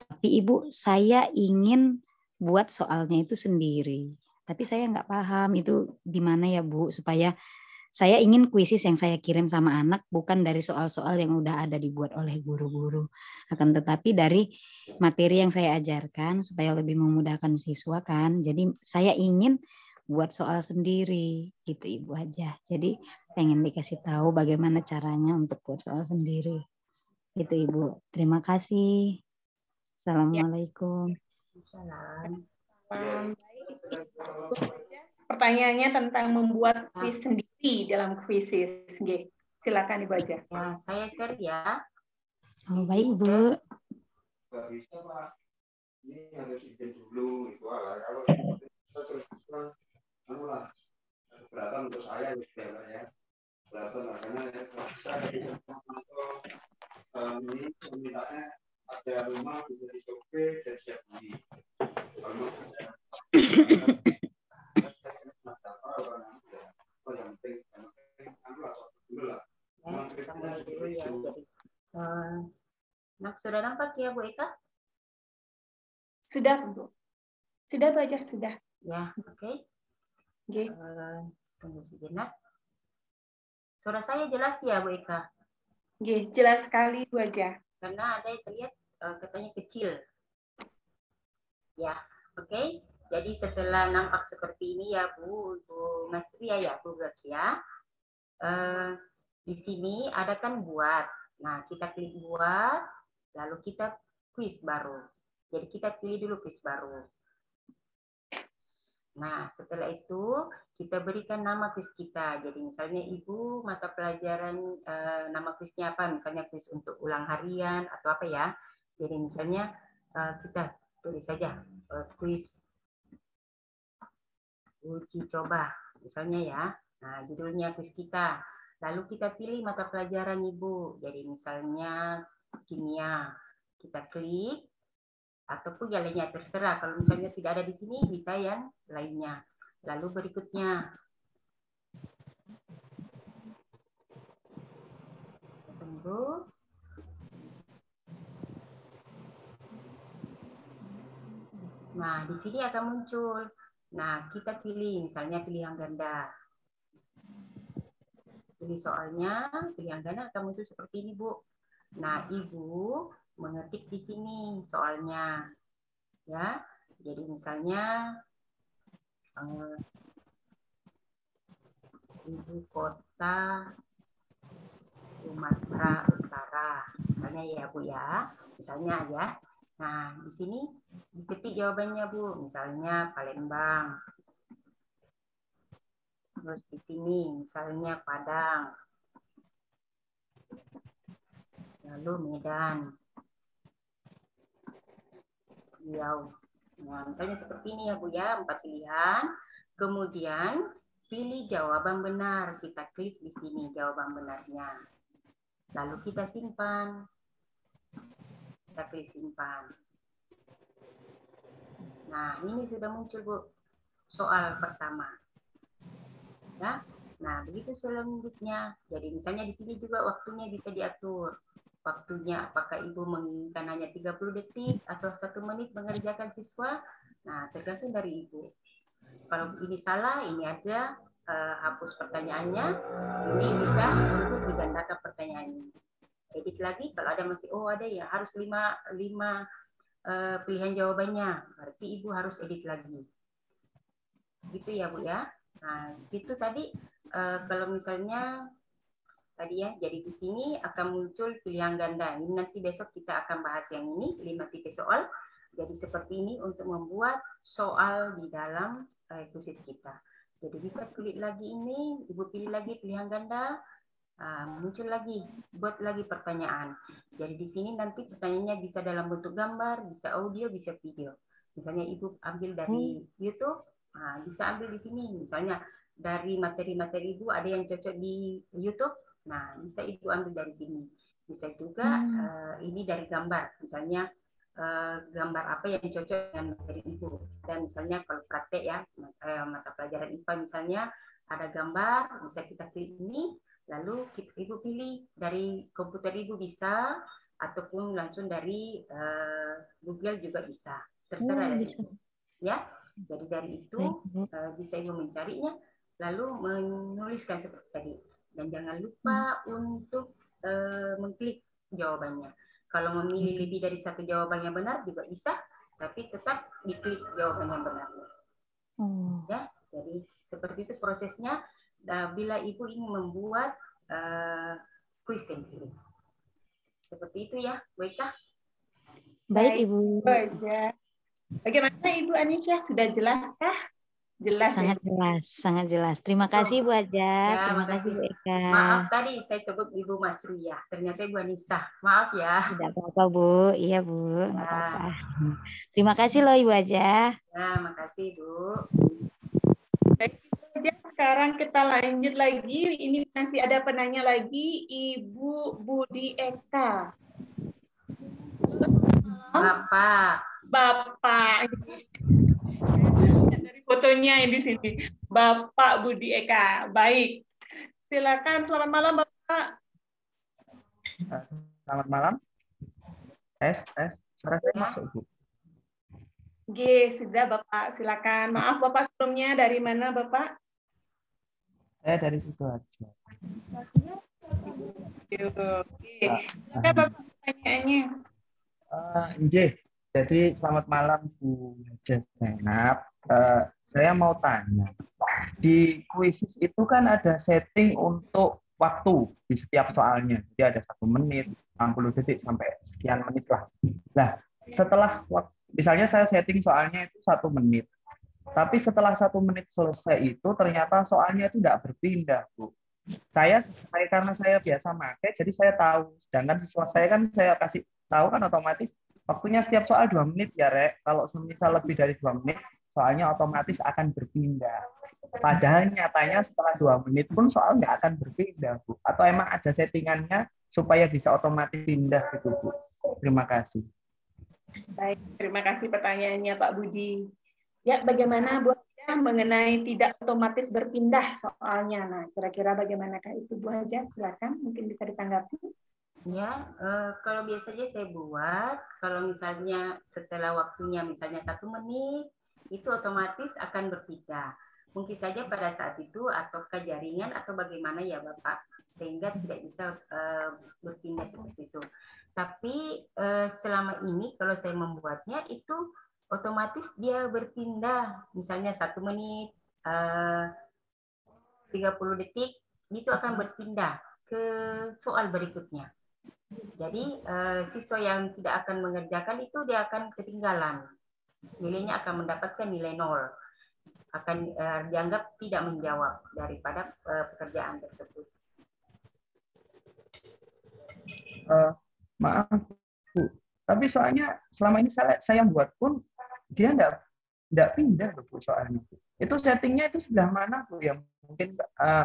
Tapi Ibu, saya ingin buat soalnya itu sendiri. Tapi saya nggak paham itu di mana ya Bu, supaya saya ingin kuisis yang saya kirim sama anak bukan dari soal-soal yang udah ada dibuat oleh guru-guru. Akan tetapi dari materi yang saya ajarkan supaya lebih memudahkan siswa kan. Jadi saya ingin buat soal sendiri gitu Ibu Haja. Jadi pengen dikasih tahu bagaimana caranya untuk buat soal sendiri. Gitu Ibu. Terima kasih. Assalamualaikum. Pertanyaannya tentang membuat kuis sendiri dalam kuisis. Silakan Ibu Haja. Ya, saya share ya. Oh, baik Bu. Nggak bisa Pak. Ini harus izin dulu itu kalau terus keberatan untuk saya ya. Keberatan karena saya bisa ini permintaannya ada rumah bisa dicoba dan siap beli. Sudah nampak ya Bu Eka? Sudah, Bu. Sudah, Bu Haja, sudah. Ya, oke. Oke. Tunggu sejenak. Suara saya jelas ya Bu Eka? Oke, jelas sekali Bu Haja. Karena ada yang saya lihat katanya kecil. Ya, oke. Jadi setelah nampak seperti ini ya Bu Masria ya, Bu Masria. Di sini ada kan buat. Nah, kita klik buat, lalu kita kuis baru. Jadi kita pilih dulu kuis baru. Nah, setelah itu kita berikan nama kuis kita. Jadi misalnya Ibu mata pelajaran nama kuisnya apa? Misalnya kuis untuk ulang harian atau apa ya. Jadi misalnya kita tulis saja kuis uji coba misalnya ya. Nah, judulnya kuis kita. Lalu kita pilih mata pelajaran Ibu. Jadi misalnya kimia. Kita klik ataupun yang lainnya terserah. Kalau misalnya tidak ada di sini bisa yang lainnya. Lalu berikutnya tunggu. Nah, di sini akan muncul. Nah, kita pilih misalnya pilihan ganda. Pilih soalnya, pilihan ganda akan muncul seperti ini, Bu. Nah, Ibu mengetik di sini soalnya. Ya. Jadi misalnya ibu kota Sumatera Utara. Misalnya ya, Bu ya. Misalnya ya. Nah, di sini diketik jawabannya, Bu. Misalnya Palembang. Terus di sini misalnya Padang. Lalu Medan. Riau. Nah, misalnya seperti ini ya, Bu ya, 4 pilihan. Kemudian pilih jawaban benar. Kita klik di sini jawaban benarnya. Lalu kita simpan. Kita klik simpan. Nah, ini sudah muncul, Bu, soal pertama. Ya. Nah, begitu selanjutnya. Jadi misalnya di sini juga waktunya bisa diatur. Waktunya apakah Ibu menginginkan hanya 30 detik atau 1 menit mengerjakan siswa. Nah, tergantung dari Ibu. Kalau ini salah, ini ada hapus pertanyaannya. Ini bisa untuk digandakan pertanyaannya. Edit lagi kalau ada masih ada ya harus 5 pilihan jawabannya. Berarti Ibu harus edit lagi. Gitu ya, Bu ya. Nah, di situ tadi kalau misalnya tadi ya, jadi di sini akan muncul pilihan ganda. Ini nanti besok kita akan bahas yang ini, 5 tipe soal. Jadi seperti ini untuk membuat soal di dalam kuisis kita. Jadi bisa klik lagi ini, Ibu pilih lagi pilihan ganda, muncul lagi, buat lagi pertanyaan. Jadi di sini nanti pertanyaannya bisa dalam bentuk gambar, bisa audio, bisa video. Misalnya Ibu ambil dari YouTube, bisa ambil di sini. Misalnya dari materi-materi Ibu ada yang cocok di YouTube, nah bisa Ibu ambil dari sini. Bisa juga ini dari gambar, misalnya gambar apa yang cocok dengan materi Ibu. Dan misalnya kalau praktek ya, mata pelajaran IPA misalnya ada gambar, bisa kita klik ini, lalu Ibu pilih dari komputer Ibu bisa, ataupun langsung dari Google juga bisa. Terserah dari Ibu. Ya, jadi dari itu bisa Ibu mencarinya, lalu menuliskan seperti tadi. Dan jangan lupa untuk mengklik jawabannya. Kalau memilih lebih dari 1 jawaban yang benar juga bisa, tapi tetap diklik jawaban yang benar. Ya, jadi seperti itu prosesnya. Bila Ibu ingin membuat kuis sendiri. Seperti itu ya, Bu Eka. Baik, Ibu. Bagaimana Ibu Anisya, sudah jelaskah? Jelas. Sangat ya? jelas, sangat jelas. Terima kasih Bu Haja. Ya, Terima kasih Bu Eka. Maaf tadi saya sebut Ibu Masria, ternyata Ibu Anissa. Maaf ya. Tidak apa-apa Bu, iya Bu, nggak apa-apa. Terima kasih loh Ibu Haja. Ya, makasih Bu. Baik, Ibu Haja, sekarang kita lanjut lagi. Ini masih ada penanya lagi, Ibu Budi Eka. Bapak. Dari fotonya di sini. Bapak Budi Eka. Baik. Silakan, selamat malam Bapak. Selamat malam. Tes. Suara saya masuk, Bu. G, sudah Bapak, silakan. Maaf Bapak sebelumnya, dari mana Bapak? Saya dari situ aja. Oke, silakan Bapak pertanyaannya. Jadi selamat malam Bu Zainab. Saya mau tanya, di kuisis itu kan ada setting untuk waktu di setiap soalnya. Jadi ada 1 menit, 60 detik sampai sekian menit lah. Nah, setelah misalnya saya setting soalnya itu 1 menit, tapi setelah 1 menit selesai itu ternyata soalnya itu tidak berpindah, Bu. Saya karena saya biasa pakai, jadi saya tahu. Sedangkan siswa saya kan saya kasih tahu kan otomatis waktunya setiap soal 2 menit ya, Rek. Kalau semisal lebih dari 2 menit, soalnya otomatis akan berpindah. Padahal nyatanya setelah 2 menit pun soal nggak akan berpindah, Bu. Atau emang ada settingannya supaya bisa otomatis pindah gitu, Bu. Terima kasih. Baik, terima kasih pertanyaannya Pak Budi. Ya, bagaimana Bu Hajah mengenai tidak otomatis berpindah soalnya? Nah, kira-kira bagaimanakah itu Bu Hajah? Silakan, mungkin bisa ditanggapi. Ya, kalau biasanya saya buat, kalau misalnya setelah waktunya misalnya 1 menit, itu otomatis akan berpindah. Mungkin saja pada saat itu ataukah jaringan atau bagaimana ya Bapak, sehingga tidak bisa berpindah seperti itu. Tapi selama ini kalau saya membuatnya itu otomatis dia berpindah, misalnya 1 menit, 30 detik, itu akan berpindah ke soal berikutnya. Jadi siswa yang tidak akan mengerjakan itu dia akan ketinggalan. Nilainya akan mendapatkan nilai 0. Akan dianggap tidak menjawab daripada pekerjaan tersebut. Maaf, Bu. Tapi soalnya selama ini saya buat pun dia enggak pindah, Bu, soalnya. Itu settingnya itu sebelah mana, Bu, yang mungkin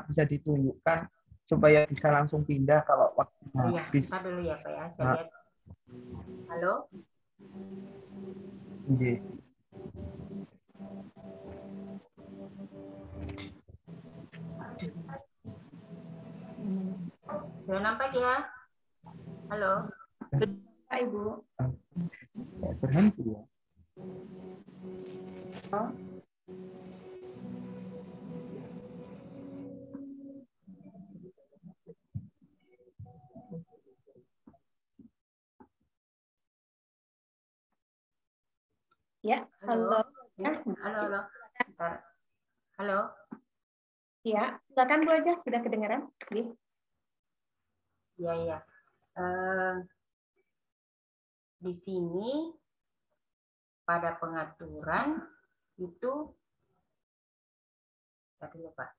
bisa ditunjukkan supaya bisa langsung pindah kalau waktunya habis. Bentar dulu ya Pak ya, saya lihat. Halo? Iya. Sudah nampak ya? Halo? Pak Ibu. Berhenti ya. Oh. Ya, halo. Halo. Halo. Ya, silakan Bu aja, sudah kedengaran? Ya. Di sini pada pengaturan itu tadi ya Pak.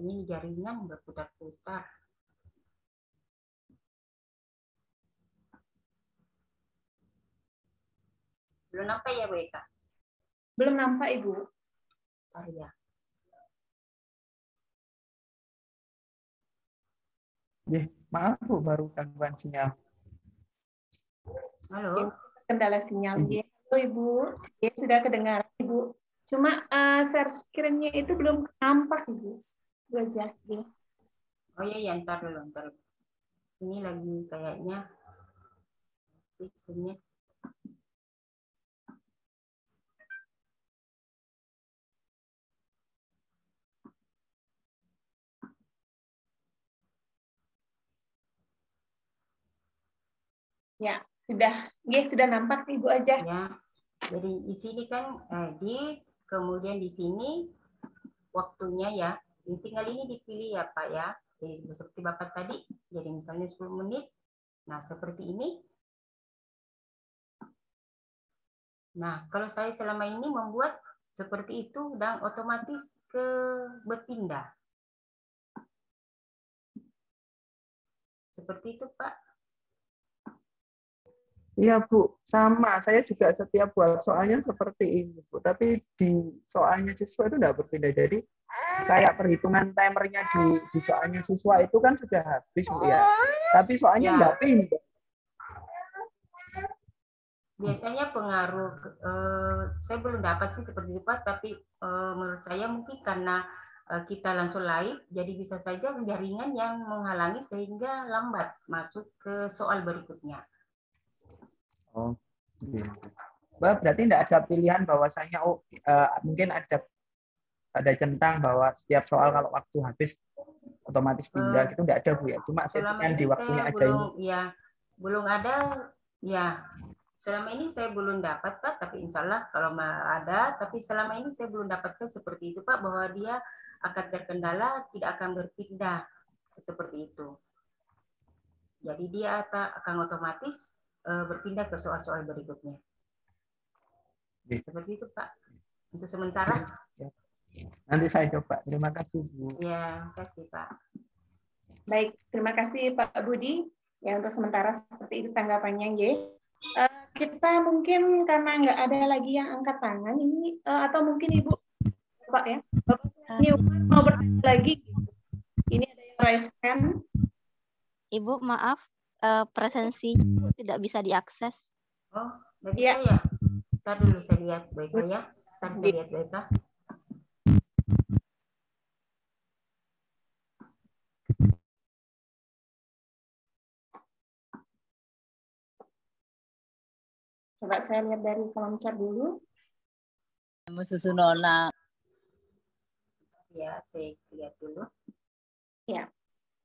Ini jaringan berputar-putar. Belum nampak ya Bu Eka? Belum nampak Ibu. Ya. Maaf Bu, baru gangguan sinyal. Halo. Kendala sinyal. Halo Ibu. Ya, sudah kedengaran Ibu. Cuma share screen-nya itu belum nampak Ibu. Bu aja. Oh iya, ntar dulu. Ini lagi kayaknya screen-nya. Ya, sudah nampak Ibu aja. Ya. Jadi di sini kan kemudian di sini waktunya ya. Tinggal ini dipilih ya Pak ya. Jadi seperti Bapak tadi, jadi misalnya 10 menit. Nah, seperti ini. Nah, kalau saya selama ini membuat seperti itu dan otomatis berpindah. Seperti itu Pak. Iya Bu, sama. Saya juga setiap buat soalnya seperti ini Bu. Tapi di soalnya siswa itu tidak berpindah. Jadi kayak perhitungan timernya di soalnya siswa itu kan sudah habis Bu ya. Tapi soalnya nggak pindah. Biasanya pengaruh, saya belum dapat sih seperti itu Pak. Tapi menurut saya mungkin karena kita langsung live, jadi bisa saja jaringan yang menghalangi sehingga lambat masuk ke soal berikutnya. Oh, iya. Mbak, berarti tidak ada pilihan bahwasanya mungkin ada centang bahwa setiap soal kalau waktu habis otomatis pindah gitu, tidak ada Bu ya. Cuma Selama settingan ini di waktunya saya aja belum, ini. ya belum ada, ya selama ini saya belum dapat Pak, tapi insya Allah kalau ada, tapi selama ini saya belum dapatkan seperti itu Pak, bahwa dia akan terkendala tidak akan berpindah seperti itu. Jadi dia akan otomatis berpindah ke soal-soal berikutnya. Seperti itu Pak, untuk sementara. Nanti saya coba. Terima kasih Bu. Ya, terima kasih Pak. Baik, terima kasih Pak Budi. Ya, untuk sementara seperti itu tanggapannya, ya. Kita mungkin karena nggak ada lagi yang angkat tangan ini, atau mungkin Ibu, Pak ya, Bapak ini mau bertanya lagi. Ini ada yang raise hand. Ibu, maaf, presensi tidak bisa diakses. Oh, nggak bisa ya? Ntar dulu saya lihat baik-baik ya. Ntar saya lihat baik-baik. Coba saya lihat dari kolom chat dulu. Susu Nona. Ya, saya lihat dulu. Ya,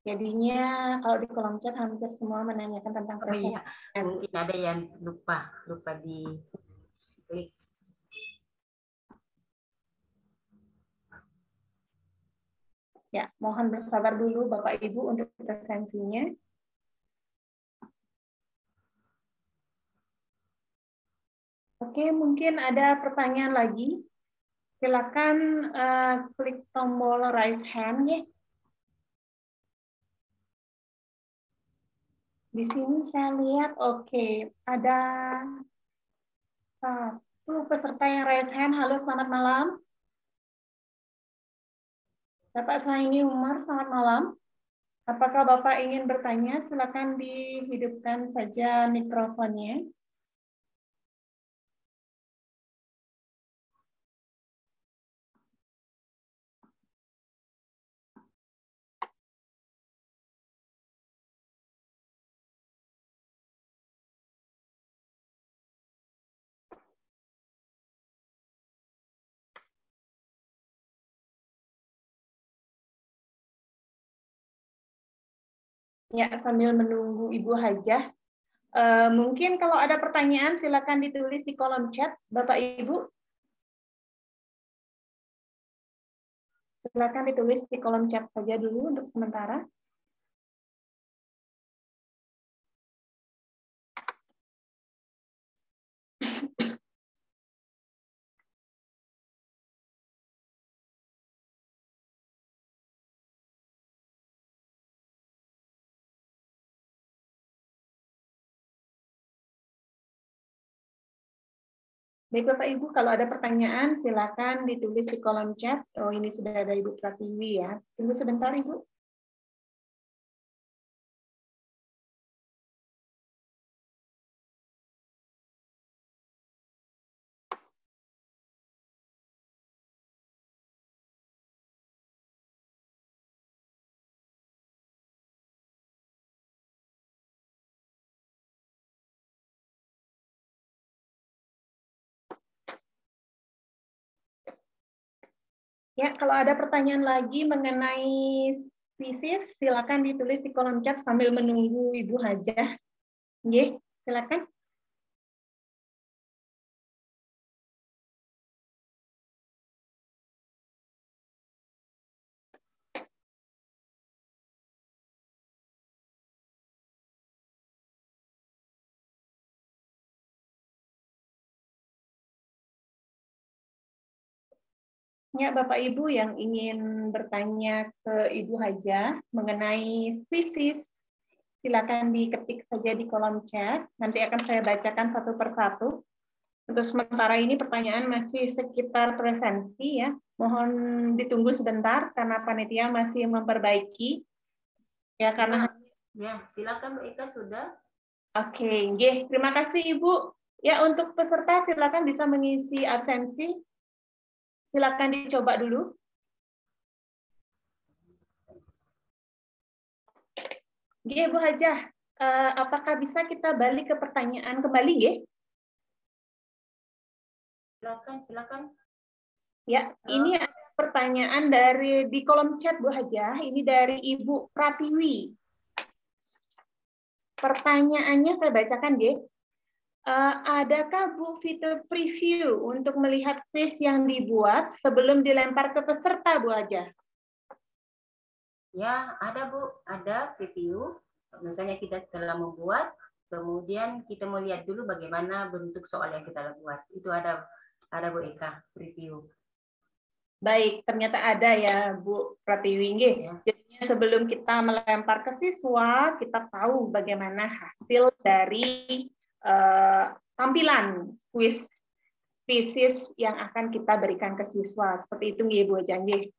jadinya kalau di kolom chat hampir semua menanyakan tentang presensi. Iya, mungkin ada yang lupa di klik. Ya, mohon bersabar dulu Bapak Ibu untuk presensinya. Oke, mungkin ada pertanyaan lagi. Silakan klik tombol raise hand ya. Di sini saya lihat, oke, ada satu peserta yang raise hand. Halo, selamat malam. Bapak Suhaini Umar, selamat malam. Apakah Bapak ingin bertanya? Silakan dihidupkan saja mikrofonnya. Ya, sambil menunggu Ibu Hajah, mungkin kalau ada pertanyaan silakan ditulis di kolom chat, Bapak Ibu. Silakan ditulis di kolom chat saja dulu untuk sementara. Baik Bapak Ibu, kalau ada pertanyaan silakan ditulis di kolom chat. Oh, ini sudah ada Ibu Pratiwi ya. Tunggu sebentar Ibu. Ya, kalau ada pertanyaan lagi mengenai spesies, silakan ditulis di kolom chat sambil menunggu Ibu Hajah. Nggih, silakan. Ya, Bapak Ibu yang ingin bertanya ke Ibu Hajah mengenai spesies, silakan diketik saja di kolom chat. Nanti akan saya bacakan satu persatu. Untuk sementara ini pertanyaan masih sekitar presensi ya. Mohon ditunggu sebentar karena panitia masih memperbaiki. Ya, karena ya, silakan Mbak Eka sudah. Oke, nggih. Terima kasih Ibu. Ya, untuk peserta silakan bisa mengisi absensi. Silakan dicoba dulu. Nggih, Bu Hajah. Apakah bisa kita balik ke pertanyaan kembali, nggih? Silakan. Ya, ini ada pertanyaan di kolom chat, Bu Hajah. Ini dari Ibu Pratiwi. Pertanyaannya saya bacakan, nggih. Adakah Bu fitur preview untuk melihat quiz yang dibuat sebelum dilempar ke peserta, Bu Hajah? Ya, ada Bu, ada preview. Misalnya kita telah membuat, kemudian kita mau lihat dulu bagaimana bentuk soal yang kita buat. Itu ada Bu Eka, preview. Baik, ternyata ada ya Bu Pratiwi. Ya. Jadinya sebelum kita melempar ke siswa, kita tahu bagaimana hasil dari tampilan kuis spesies yang akan kita berikan ke siswa. Seperti itu nggih, Bu Janji.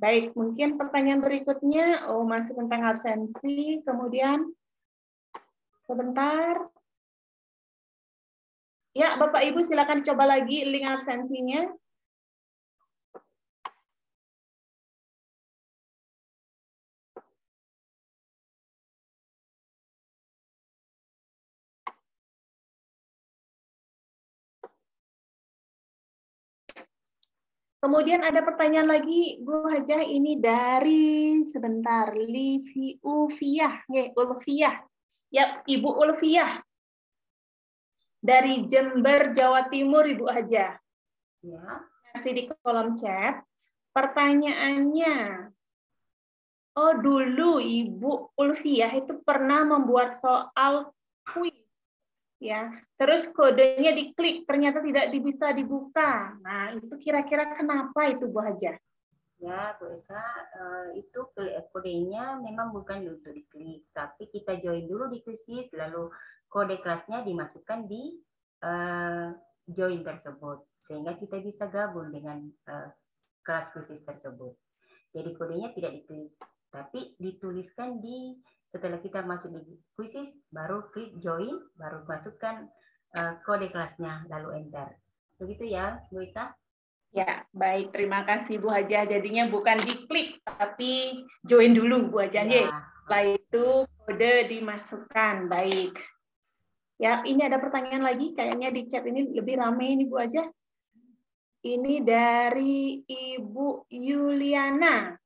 Baik, mungkin pertanyaan berikutnya, masih tentang absensi, kemudian sebentar. Ya, Bapak Ibu silakan coba lagi link absensinya. Kemudian ada pertanyaan lagi, Bu Hajah, ini dari sebentar, Ulfiah, ya Ibu Ulfiah dari Jember, Jawa Timur, Ibu Hajah. Ya. Masih di kolom chat. Pertanyaannya, dulu Ibu Ulfiah itu pernah membuat soal kuis. Ya, terus kodenya diklik, ternyata tidak bisa dibuka. Nah, itu kira-kira kenapa itu, Bu Hajah? Ya, Bu Eka, itu kodenya memang bukan untuk diklik, tapi kita join dulu di kuisis, lalu kode kelasnya dimasukkan di join tersebut, sehingga kita bisa gabung dengan kelas kuisis tersebut. Jadi kodenya tidak diklik, tapi dituliskan setelah kita masuk di kuisis, baru klik join, baru masukkan kode kelasnya, lalu enter. Begitu ya, Bu Ika? Ya, baik. Terima kasih, Bu Hajah. Jadinya bukan diklik, tapi join dulu, Bu Hajah. Ya. Setelah itu kode dimasukkan. Baik. Ya, ini ada pertanyaan lagi. Kayaknya di chat ini lebih ramai ini, Bu Hajah. Ini dari Ibu Yuliana.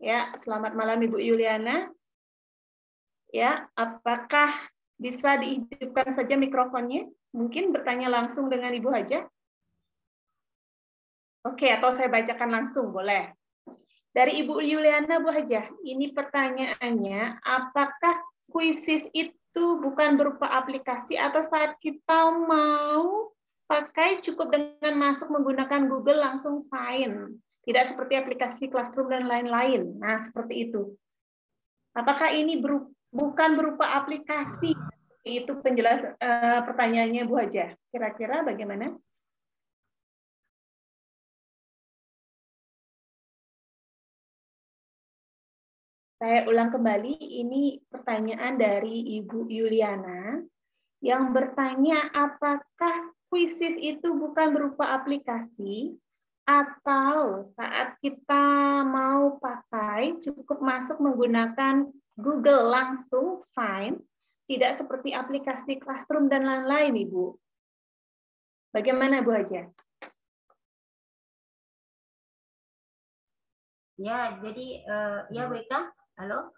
Ya, selamat malam Ibu Yuliana. Ya, apakah bisa dihidupkan saja mikrofonnya? Mungkin bertanya langsung dengan Ibu Hajah. Oke, atau saya bacakan langsung, boleh. Dari Ibu Yuliana, Bu Hajah, ini pertanyaannya, apakah kuisis itu bukan berupa aplikasi atau saat kita mau pakai cukup dengan masuk menggunakan Google langsung sign? Tidak seperti aplikasi Classroom dan lain-lain. Nah, seperti itu. Apakah ini bukan berupa aplikasi? Itu penjelasan pertanyaannya Bu Hajah. Kira-kira bagaimana? Saya ulang kembali, ini pertanyaan dari Ibu Yuliana yang bertanya apakah kuisis itu bukan berupa aplikasi atau saat kita mau pakai cukup masuk menggunakan Google langsung sign, tidak seperti aplikasi Classroom dan lain-lain, Ibu. Bagaimana, Bu Hajah? Ya, jadi ya Bu Eka, halo.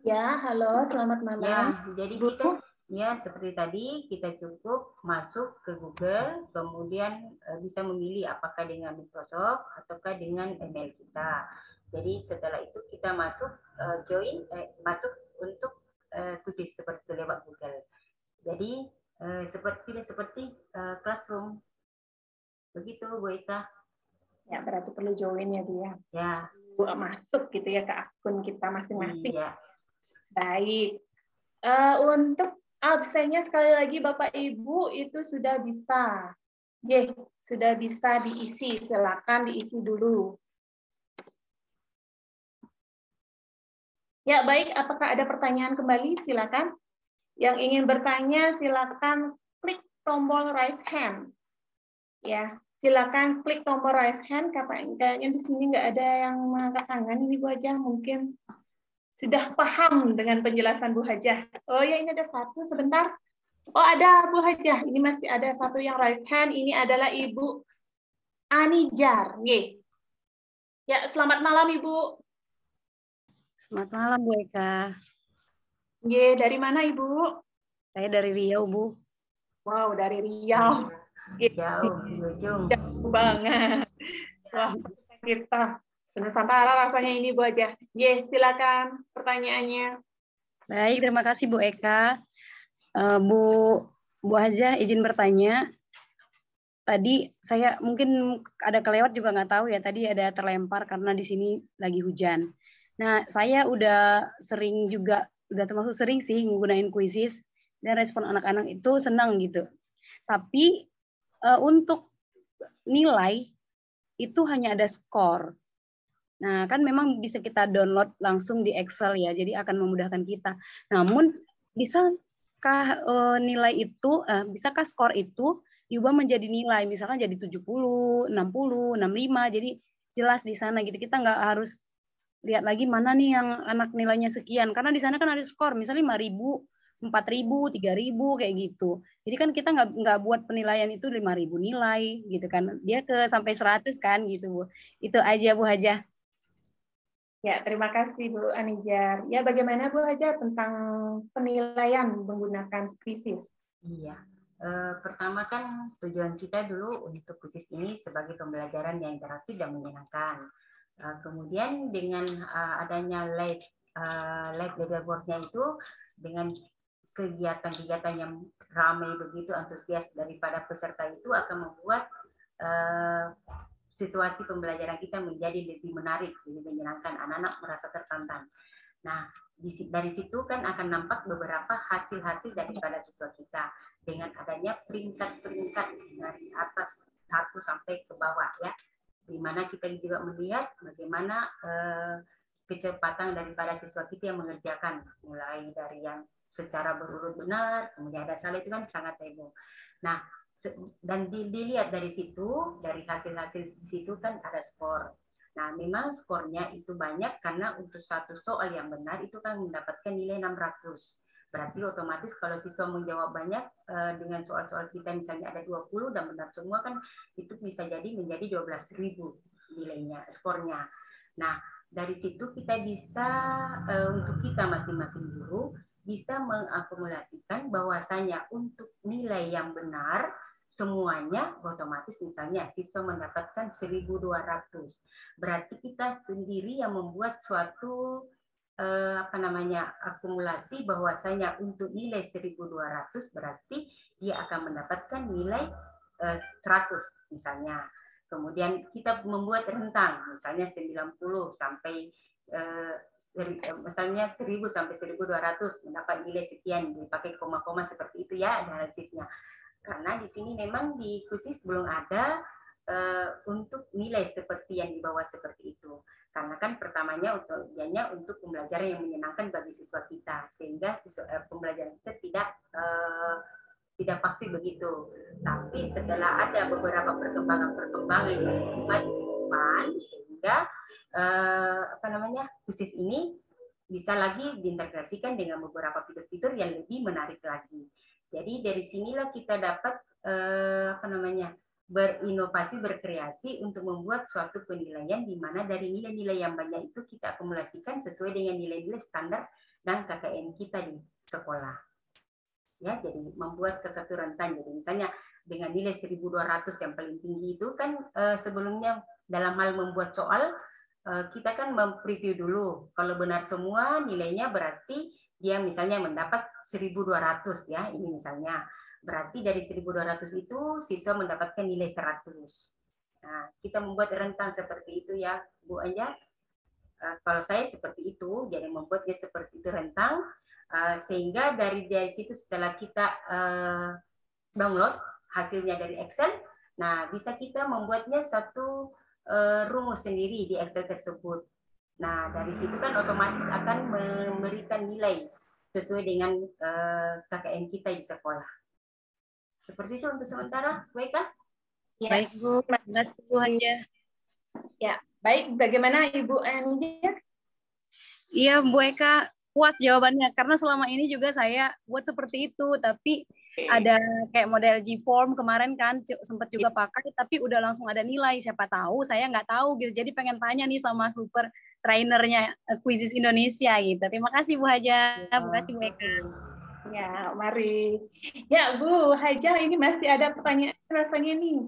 Ya, halo, selamat malam. Ya, jadi kita seperti tadi kita cukup masuk ke Google, kemudian bisa memilih apakah dengan Microsoft ataukah dengan email kita. Jadi setelah itu kita masuk masuk untuk kuisis seperti lewat Google. Jadi tidak seperti Classroom. Begitu Bu Eka. Ya, berarti perlu join ya, Bu ya. Ya. Masuk gitu ya ke akun kita masing-masing. Iya. Baik. Untuk absennya sekali lagi Bapak Ibu itu sudah bisa. Sudah bisa diisi. Silakan diisi dulu. Ya, baik. Apakah ada pertanyaan kembali? Silakan. Yang ingin bertanya silakan klik tombol raise hand. Ya, silakan klik tombol raise hand. Kayaknya di sini nggak ada yang mengangkat tangan. Ini Bu aja mungkin sudah paham dengan penjelasan Bu Hajah? Oh ya, ini ada satu sebentar. Oh, ada Bu Hajah. Ini masih ada satu yang raise hand. Ini adalah Ibu Anijar. Nggih. Ya, selamat malam Ibu. Selamat malam Bu Eka. Nggih, dari mana Ibu? Saya dari Riau Bu. Wow, dari Riau. Jauh, ujung. Jauh banget. Wah, kita Nusantara rasanya ini Bu Hajah. Nggih, silakan pertanyaannya. Baik, terima kasih Bu Eka. Bu Hajah izin bertanya. Tadi saya mungkin ada kelewat juga nggak tahu ya. Tadi ada terlempar karena di sini lagi hujan. Nah, saya udah sering juga, udah termasuk sering sih menggunakan kuisis dan respon anak-anak itu senang gitu. Tapi untuk nilai itu hanya ada skor. Nah, kan memang bisa kita download langsung di Excel ya, jadi akan memudahkan kita. Namun, bisakah nilai itu, bisakah skor itu diubah menjadi nilai, misalkan jadi 70, 60, 65, jadi jelas di sana gitu. Kita nggak harus lihat lagi mana nih yang anak nilainya sekian, karena di sana kan ada skor, misalnya 5.000, 4.000, 3.000 kayak gitu. Jadi kan kita nggak buat penilaian itu 5.000 nilai gitu kan, dia ke sampai 100 kan gitu Bu. Itu aja Bu Hajah. Ya, terima kasih Bu Anijar. Ya, bagaimana Bu Hajah tentang penilaian menggunakan kuisis? Iya. Pertama kan tujuan kita dulu untuk kuisis ini sebagai pembelajaran yang interaktif dan menyenangkan. Kemudian dengan adanya live leaderboard-nya itu, dengan kegiatan-kegiatan yang ramai begitu antusias daripada peserta itu akan membuat situasi pembelajaran kita menjadi lebih menarik, lebih menyenangkan, anak-anak merasa tertantang. Nah, dari situ kan akan nampak beberapa hasil-hasil daripada siswa kita dengan adanya peringkat-peringkat dari atas 1 sampai ke bawah ya, di mana kita juga melihat bagaimana kecepatan daripada siswa kita yang mengerjakan, mulai dari yang secara berurut benar, kemudian ada salah, itu kan sangat heboh. Nah, dan dilihat dari situ, dari hasil-hasil di situ kan ada skor. Nah, memang skornya itu banyak karena untuk satu soal yang benar itu kan mendapatkan nilai 600. Berarti otomatis kalau siswa menjawab banyak dengan soal-soal kita misalnya ada 20 dan benar semua kan itu bisa jadi menjadi 12.000 nilainya, skornya. Nah, dari situ kita bisa untuk kita masing-masing guru bisa mengakumulasikan bahwasanya untuk nilai yang benar semuanya otomatis misalnya siswa mendapatkan 1.200. Berarti kita sendiri yang membuat suatu akumulasi bahwasanya untuk nilai 1.200 berarti dia akan mendapatkan nilai 100 misalnya. Kemudian kita membuat rentang misalnya 90 sampai misalnya 1.000 sampai 1.200 mendapat nilai sekian, dipakai koma-koma seperti itu ya analisisnya. Karena di sini memang di kuisis belum ada untuk nilai seperti yang di bawah seperti itu. Karena kan pertamanya untuk pembelajaran yang menyenangkan bagi siswa kita, sehingga pembelajaran kita tidak pasti begitu. Tapi setelah ada beberapa perkembangan yang depan, sehingga kuisis ini bisa lagi diintegrasikan dengan beberapa fitur-fitur yang lebih menarik lagi. Jadi dari sinilah kita dapat berinovasi, berkreasi untuk membuat suatu penilaian di mana dari nilai-nilai yang banyak itu kita akumulasikan sesuai dengan nilai-nilai standar dan KKN kita di sekolah. Ya, jadi membuat ke satu rentan. Jadi misalnya dengan nilai 1.200 yang paling tinggi itu kan sebelumnya dalam hal membuat soal kita kan mempreview dulu. Kalau benar semua nilainya berarti dia misalnya mendapat 1.200 ya, ini misalnya. Berarti dari 1.200 itu siswa mendapatkan nilai 100. Nah, kita membuat rentang seperti itu ya, Bu Anja. Kalau saya seperti itu, jadi membuatnya seperti itu rentang, sehingga dari situ setelah kita download hasilnya dari Excel, nah bisa kita membuatnya satu rumus sendiri di Excel tersebut. Nah, dari situ kan otomatis akan memberikan nilai sesuai dengan KKN kita di sekolah. Seperti itu untuk sementara, baik kan? Ya. Baik Bu, terima kasih Bu Hajah. Ya, baik. Bagaimana Ibu Anijar? Iya, Bu Eka, puas jawabannya. Karena selama ini juga saya buat seperti itu, tapi ada kayak model G-form kemarin kan sempat juga pakai, tapi udah langsung ada nilai. Siapa tahu, saya nggak tahu gitu. Jadi pengen tanya nih sama super trainernya Quizzes Indonesia gitu. Terima kasih Bu Haja, terima kasih Bu Eka. Ya, mari. Ya, Bu Haja, ini masih ada pertanyaan rasanya nih.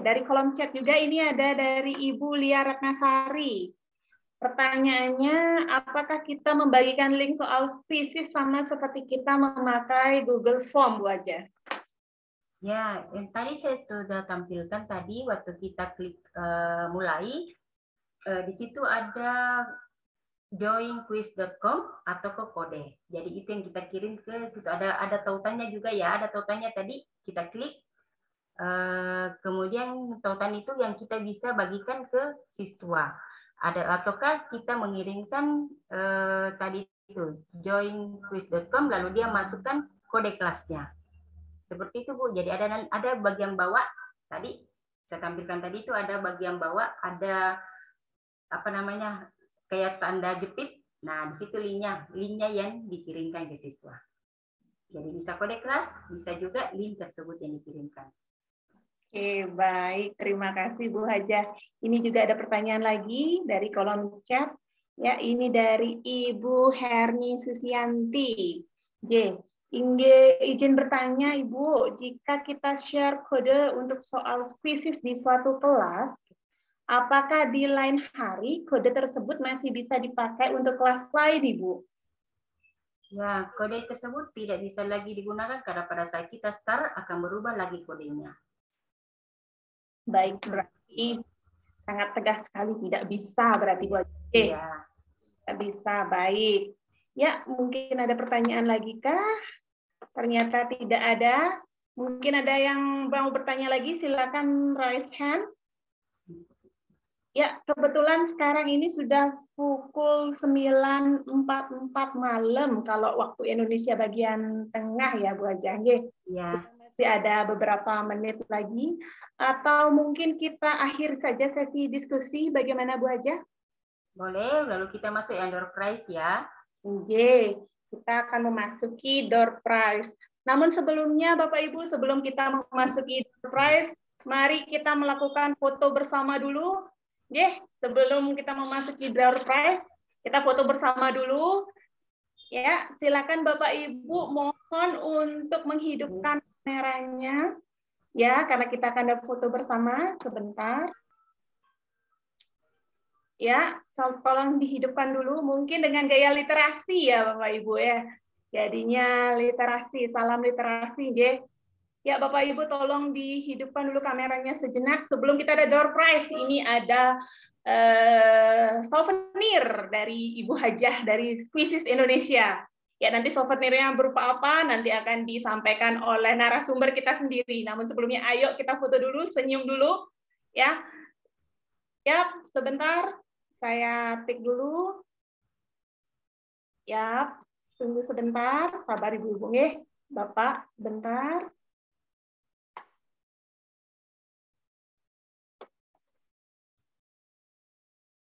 Dari kolom chat juga ini ada dari Ibu Lia Ratnasari. Pertanyaannya, apakah kita membagikan link soal spesies sama seperti kita memakai Google Form, Bu Haja? Ya, yang tadi saya sudah tampilkan tadi waktu kita klik mulai, di situ ada joinquiz.com atau ke kode. Jadi itu yang kita kirim ke siswa. Ada tautannya juga ya, ada tautannya tadi kita klik. Kemudian tautan itu yang kita bisa bagikan ke siswa. Ataukah kita mengirimkan tadi itu joinquiz.com lalu dia masukkan kode kelasnya. Seperti itu Bu. Jadi ada bagian bawah tadi saya tampilkan tadi itu ada bagian bawah ada apa namanya kayak tanda jepit. Nah, di situ linknya yang dikirimkan ke siswa. Jadi bisa kode kelas, bisa juga link tersebut yang dikirimkan. Oke, baik. Terima kasih Bu Haja. Ini juga ada pertanyaan lagi dari kolom chat. Ya, ini dari Ibu Herni Susianti. Izin bertanya Ibu, jika kita share kode untuk soal spesies di suatu kelas, apakah di lain hari kode tersebut masih bisa dipakai untuk kelas lain, Ibu? Ya, kode tersebut tidak bisa lagi digunakan karena pada saat kita start akan berubah lagi kodenya. Baik, berarti sangat tegas sekali tidak bisa berarti Bu Haja. Iya. Tidak bisa, baik. Ya, mungkin ada pertanyaan lagi kah? Ternyata tidak ada. Mungkin ada yang mau bertanya lagi, silakan raise hand. Ya, kebetulan sekarang ini sudah pukul 9.44 malam kalau waktu Indonesia bagian tengah ya Bu Haja. Ya. Masih ada beberapa menit lagi. Atau mungkin kita akhir saja sesi diskusi, bagaimana Bu Haja? Boleh, lalu kita masuk yang door prize ya. Kita akan memasuki door prize. Namun sebelumnya Bapak Ibu, sebelum kita memasuki door prize, mari kita melakukan foto bersama dulu. Sebelum kita memasuki door prize, kita foto bersama dulu. Ya, silakan Bapak Ibu mohon untuk menghidupkan kameranya. Ya, karena kita akan ada foto bersama sebentar. Ya, tolong dihidupkan dulu, mungkin dengan gaya literasi ya Bapak Ibu ya. Jadinya literasi, salam literasi, Ya Bapak Ibu tolong dihidupkan dulu kameranya sejenak sebelum kita ada door prize. Ini ada souvenir dari Ibu Hajah dari Quizzes Indonesia. Ya, nanti souvenirnya berupa apa nanti akan disampaikan oleh narasumber kita sendiri. Namun sebelumnya ayo kita foto dulu, senyum dulu ya. Ya, sebentar. Saya tik dulu. Ya, tunggu sebentar. Sabar Ibu-ibu Bapak, sebentar.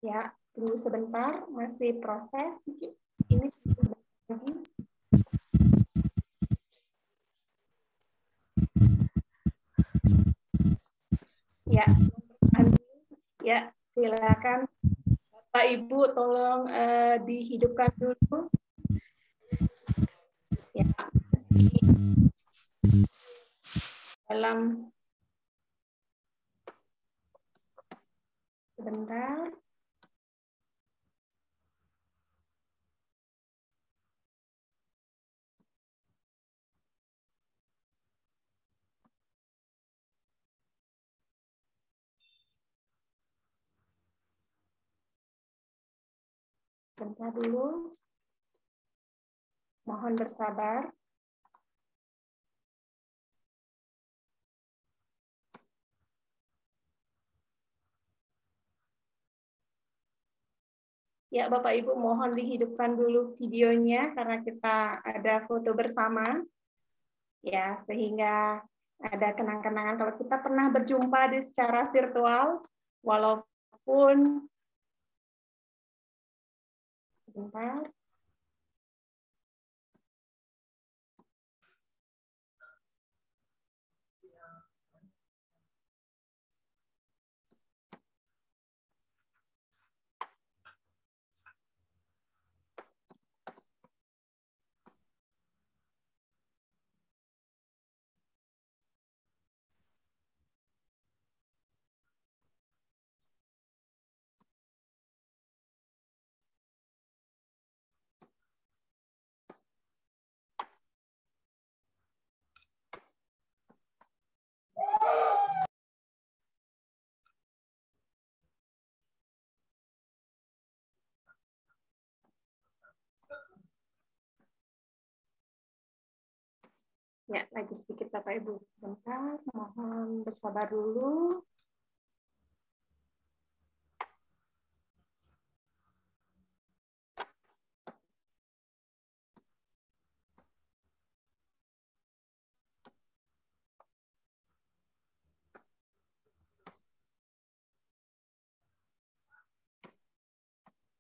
Ya, tunggu sebentar. Masih proses. Ini sebentar lagi. Ya, silakan Bapak Ibu tolong dihidupkan dulu. Ya, dalam sebentar. Sebentar dulu. Mohon bersabar. Ya, Bapak Ibu mohon dihidupkan dulu videonya karena kita ada foto bersama. Ya, sehingga ada kenang-kenangan kalau kita pernah berjumpa di secara virtual walaupun Sebentar. Ya, lagi sedikit Bapak Ibu. Sebentar, mohon bersabar dulu.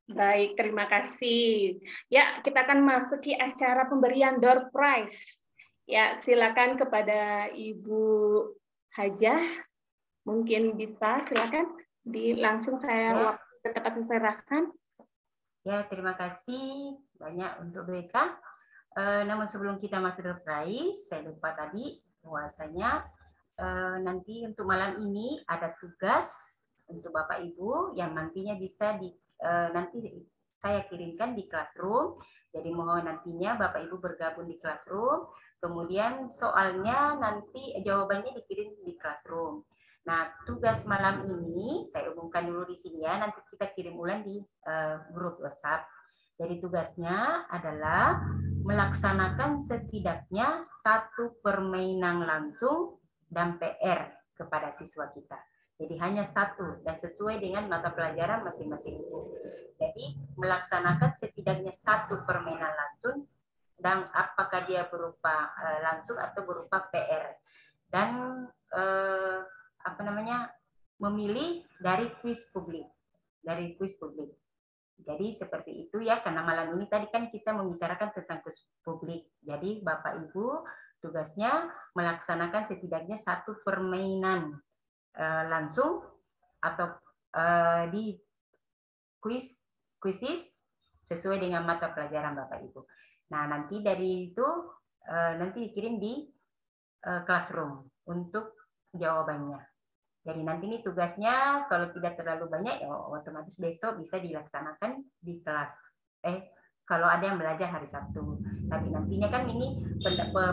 Baik, terima kasih. Ya, kita akan masuki acara pemberian door prize. Ya, silakan kepada Ibu Hajah. Mungkin bisa, silakan. Langsung saya waktu tetap saya serahkan. Ya, terima kasih banyak untuk BK. Namun sebelum kita masuk door prize, saya lupa tadi bahwasanya nanti untuk malam ini ada tugas untuk Bapak Ibu yang nantinya bisa nanti saya kirimkan di classroom. Jadi mohon nantinya Bapak Ibu bergabung di classroom. Kemudian soalnya nanti jawabannya dikirim di classroom. Nah, tugas malam ini saya umumkan dulu di sini ya. Nanti kita kirim ulang di grup WhatsApp. Jadi tugasnya adalah melaksanakan setidaknya 1 permainan langsung dan PR kepada siswa kita. Jadi hanya 1 dan sesuai dengan mata pelajaran masing-masing. Jadi melaksanakan setidaknya 1 permainan langsung dan apakah dia berupa langsung atau berupa PR. Dan memilih dari kuis publik. Jadi seperti itu ya, karena malam ini tadi kan kita membicarakan tentang kuis publik. Jadi Bapak Ibu tugasnya melaksanakan setidaknya 1 permainan langsung atau di kuisis sesuai dengan mata pelajaran Bapak Ibu. Nah, nanti dari itu nanti dikirim di classroom untuk jawabannya. Jadi nanti ini tugasnya kalau tidak terlalu banyak ya otomatis besok bisa dilaksanakan di kelas. Kalau ada yang belajar hari Sabtu. Tapi nantinya kan ini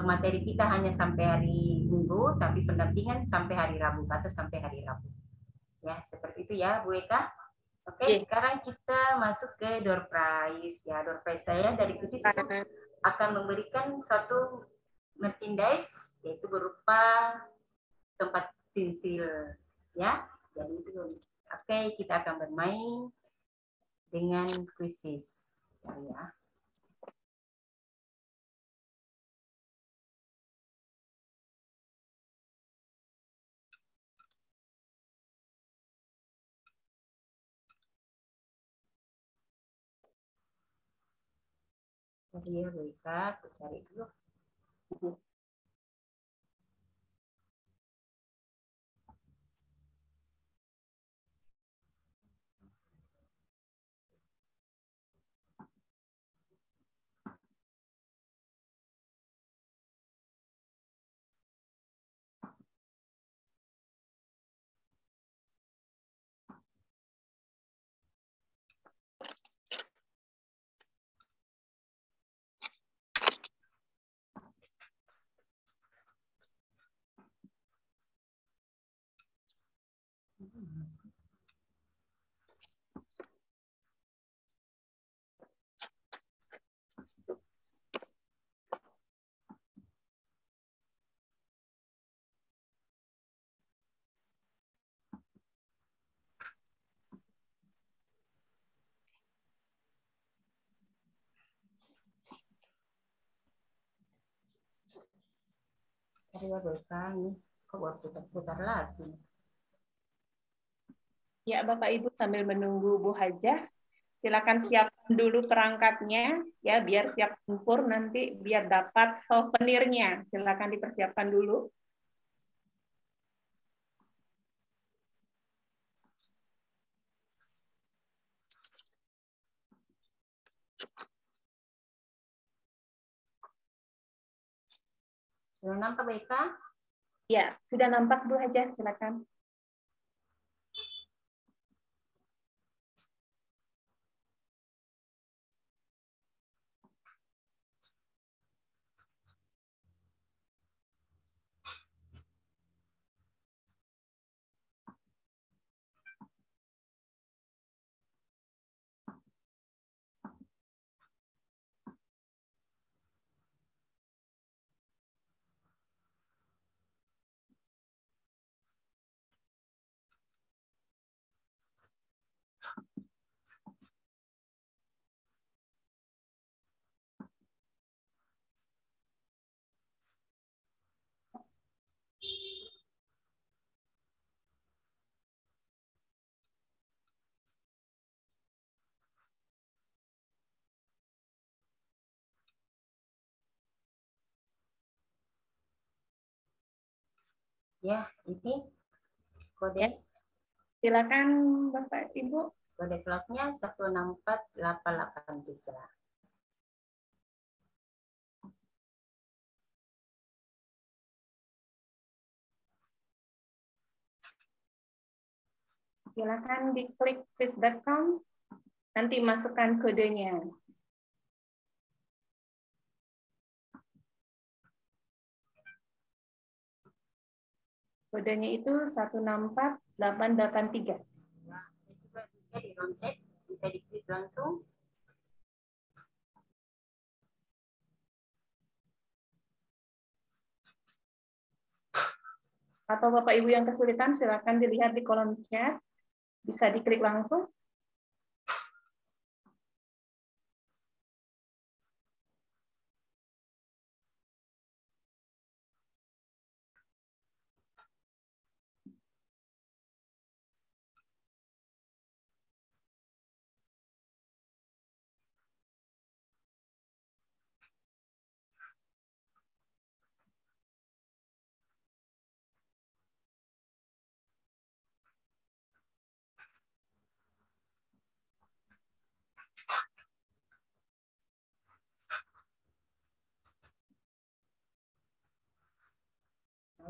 materi kita hanya sampai hari Minggu, tapi pendampingan sampai hari Rabu atau sampai hari Rabu. Ya, seperti itu ya, Bu Eka. Oke, sekarang kita masuk ke door prize. Ya, door prize saya dari kuisis itu akan memberikan suatu merchandise, yaitu berupa tempat pensil. Ya, jadi itu. Oke, kita akan bermain dengan kuisis. Ya. Jadi ya, bisa aku cari dulu. Ya, ini kok baru putar-putar lagi. Ya, Bapak Ibu sambil menunggu Bu Hajah, silakan siapkan dulu perangkatnya ya biar siap tempur nanti biar dapat souvenirnya. Silakan dipersiapkan dulu. Sudah nampak Bu Eka? Ya, sudah nampak Bu Haja, silakan. Ya, ini kode. Ya. Silakan Bapak Ibu. Kode kelasnya 164883. Silakan diklik quiz.com, nanti masukkan kodenya. Kodenya itu 164883. Nah, juga bisa di ronset, bisa diklik langsung. Atau Bapak Ibu yang kesulitan, silakan dilihat di kolom chat. Bisa diklik langsung.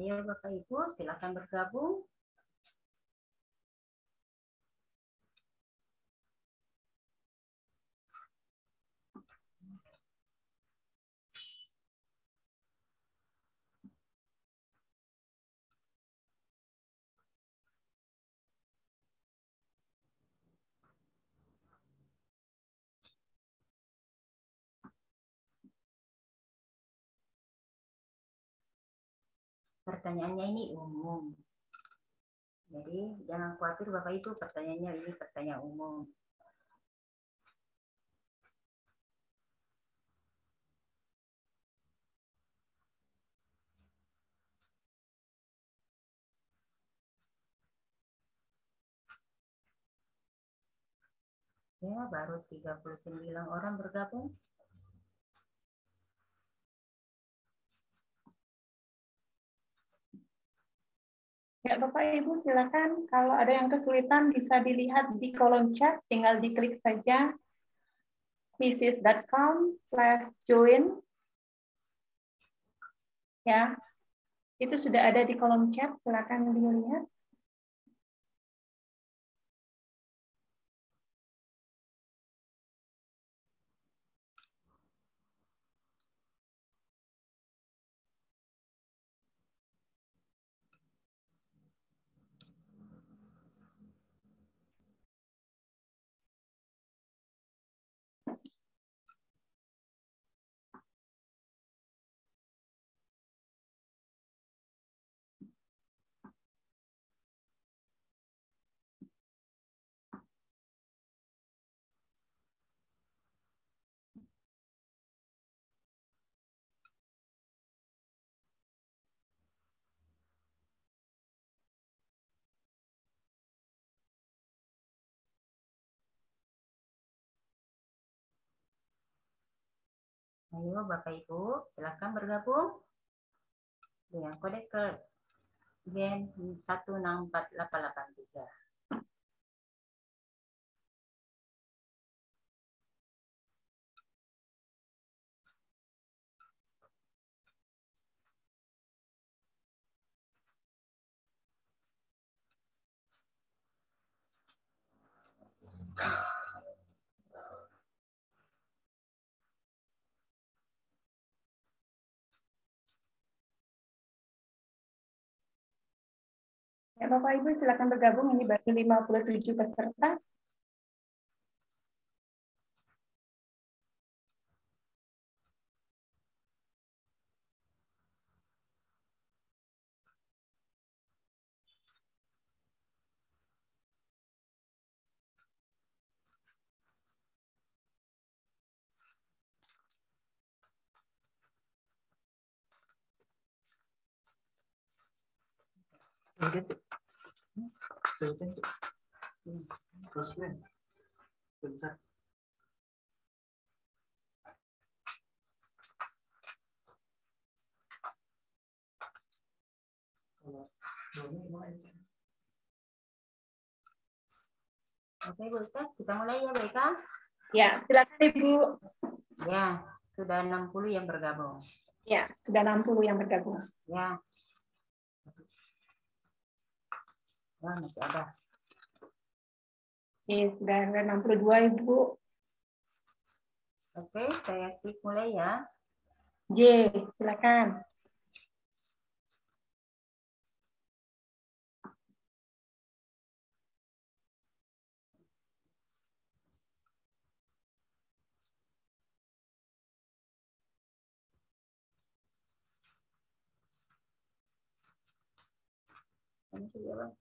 Ayo Bapak Ibu, silakan bergabung. Pertanyaannya ini umum. Jadi jangan khawatir Bapak Ibu, pertanyaannya ini pertanyaan umum. Ya, baru 39 orang bergabung. Ya, Bapak Ibu silakan. Kalau ada yang kesulitan bisa dilihat di kolom chat, tinggal diklik saja quizzes.com/join. Ya, itu sudah ada di kolom chat, silakan dilihat. Ayo Bapak Ibu, silakan bergabung dengan kode gen 164883. Ya, Bapak Ibu silakan bergabung, ini baru 57 peserta. Oke, Bu Ustaz, kita mulai ya, Bu Eka? Ya, silakan Ibu. Ya, sudah 60 yang bergabung. Ya, sudah 60 yang bergabung. Ya. Ya, masih ada. Oke, sudah 62 Ibu. Oke, saya klik mulai ya. J, silakan. Ini sudah, Bang.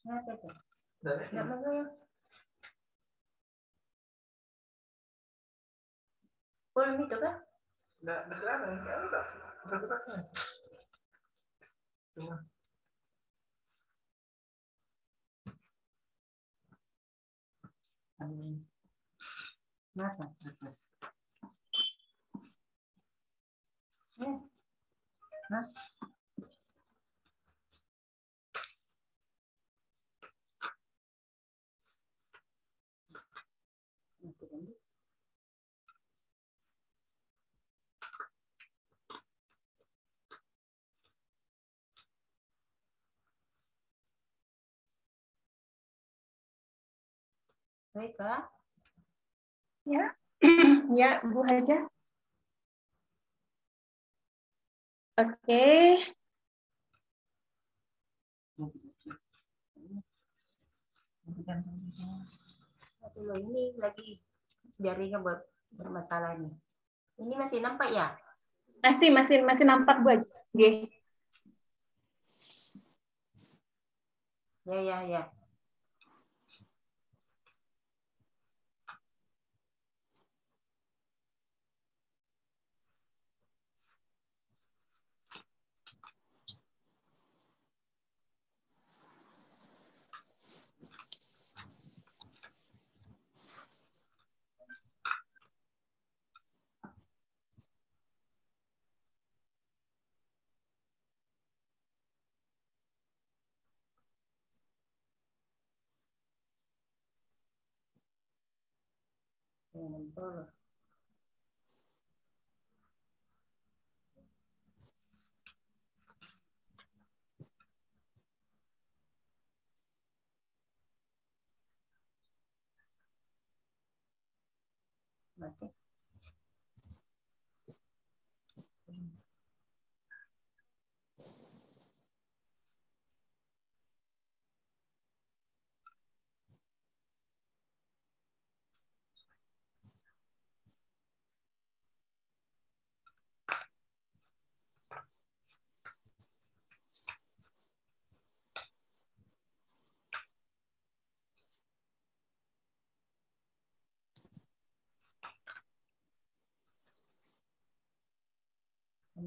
Nggak mau ya. Full itu kan? Nggak kelihatan, nggak kotak-kotaknya. Cuma Masa terus. Nah. Baik, Kak. Ya, ya Bu Haja. Oke. Aduh, ini lagi jaringnya buat bermasalah nih. Ini masih nampak ya? Masih nampak Bu Haja. Oke. Ya. Mati.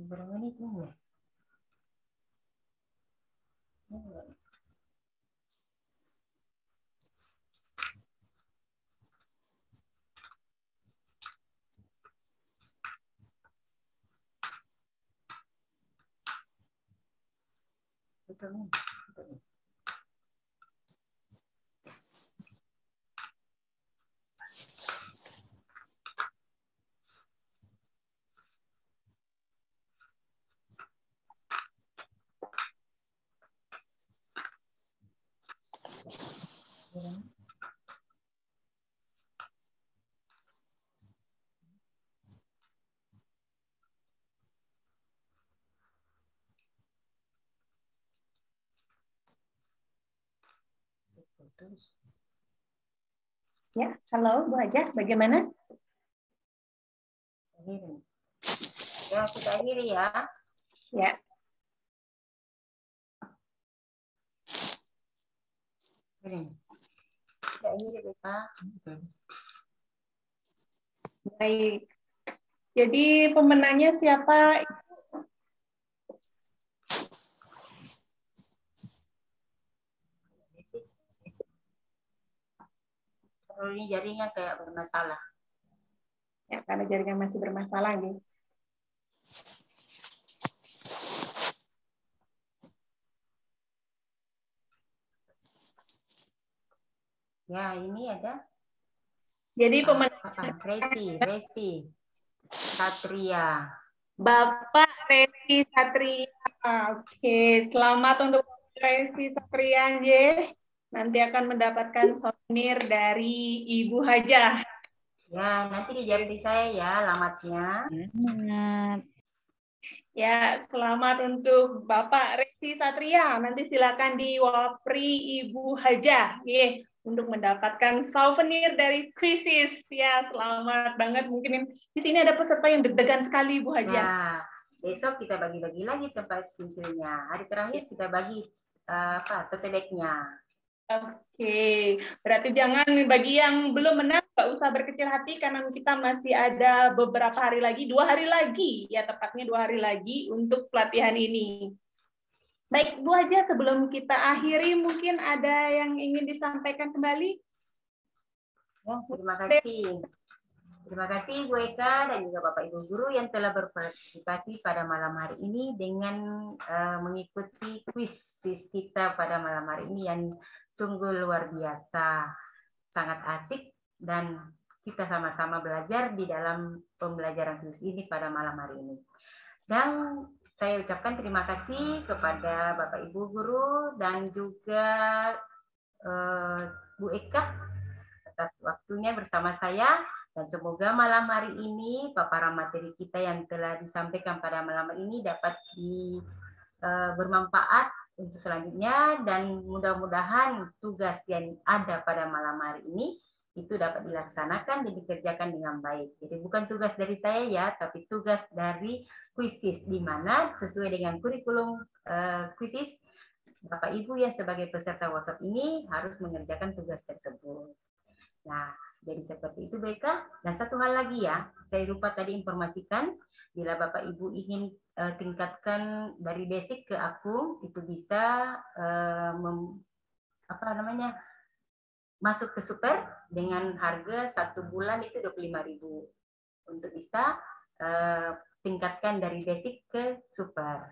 Berapa menit ya? Betul. Ya, halo Bu Haja, bagaimana? Ya, kita akhiri ya. Ya. Kita akhiri kita. Baik. Jadi pemenangnya siapa? Kalau ini jaringan kayak bermasalah. Ya, karena jaringan masih bermasalah nih. Ya, ini ada. Jadi pemenang Resi Satria. Bapak Resi Satria. Oke, selamat untuk Resi Satria, J. Nanti akan mendapatkan souvenir dari Ibu Haja. Ya, nanti dijawab saya ya alamatnya. Ya, selamat untuk Bapak Resi Satria. Nanti silakan diwapri Ibu Haja, untuk mendapatkan souvenir dari Krisis. Ya, selamat banget. Mungkin di sini ada peserta yang deg-degan sekali, Bu Haja. Ya, besok kita bagi-bagi lagi tempat pensilnya. Hari terakhir kita bagi tote bag-nya. Oke, berarti jangan bagi yang belum menang nggak usah berkecil hati karena kita masih ada beberapa hari lagi, 2 hari lagi, ya tepatnya 2 hari lagi untuk pelatihan ini. Baik, Bu Haja, sebelum kita akhiri, mungkin ada yang ingin disampaikan kembali? Ya, terima kasih. Terima kasih Bu Eka dan juga Bapak Ibu Guru yang telah berpartisipasi pada malam hari ini dengan mengikuti kuis kita pada malam hari ini yang sungguh luar biasa, sangat asik, dan kita sama-sama belajar di dalam pembelajaran kuis ini pada malam hari ini. Dan saya ucapkan terima kasih kepada Bapak Ibu Guru dan juga Bu Eka atas waktunya bersama saya. Dan semoga malam hari ini paparan materi kita yang telah disampaikan pada malam hari ini dapat bermanfaat untuk selanjutnya, dan mudah-mudahan tugas yang ada pada malam hari ini itu dapat dilaksanakan dan dikerjakan dengan baik. Jadi bukan tugas dari saya ya, tapi tugas dari kuisis, di mana sesuai dengan kurikulum kuisis, Bapak Ibu yang sebagai peserta workshop ini harus mengerjakan tugas tersebut. Nah, jadi seperti itu Beka. Dan satu hal lagi ya, saya lupa tadi informasikan, bila Bapak Ibu ingin tingkatkan dari basic ke akung, itu bisa masuk ke super dengan harga 1 bulan itu 25.000 untuk bisa tingkatkan dari basic ke super.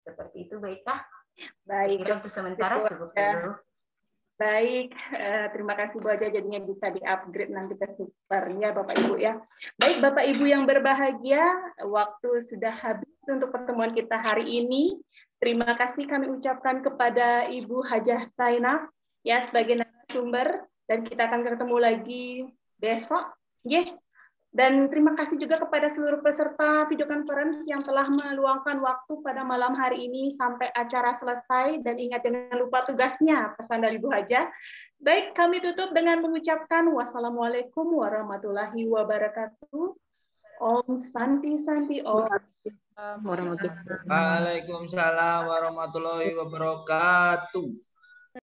Seperti itu Beka. Baik. Untuk sementara cukup dulu. Baik, terima kasih Bu Haja, jadinya bisa di-upgrade nanti ke super ya Bapak Ibu ya. Baik Bapak Ibu yang berbahagia, waktu sudah habis untuk pertemuan kita hari ini. Terima kasih kami ucapkan kepada Ibu Hajah Zainab ya sebagai narasumber, dan kita akan ketemu lagi besok. Yeah. Dan terima kasih juga kepada seluruh peserta video conference yang telah meluangkan waktu pada malam hari ini sampai acara selesai, dan ingat jangan lupa tugasnya, pesan dari Bu Haja. Baik, kami tutup dengan mengucapkan wassalamualaikum warahmatullahi wabarakatuh. Om Santi Santi Om. Waalaikumsalam warahmatullahi wabarakatuh.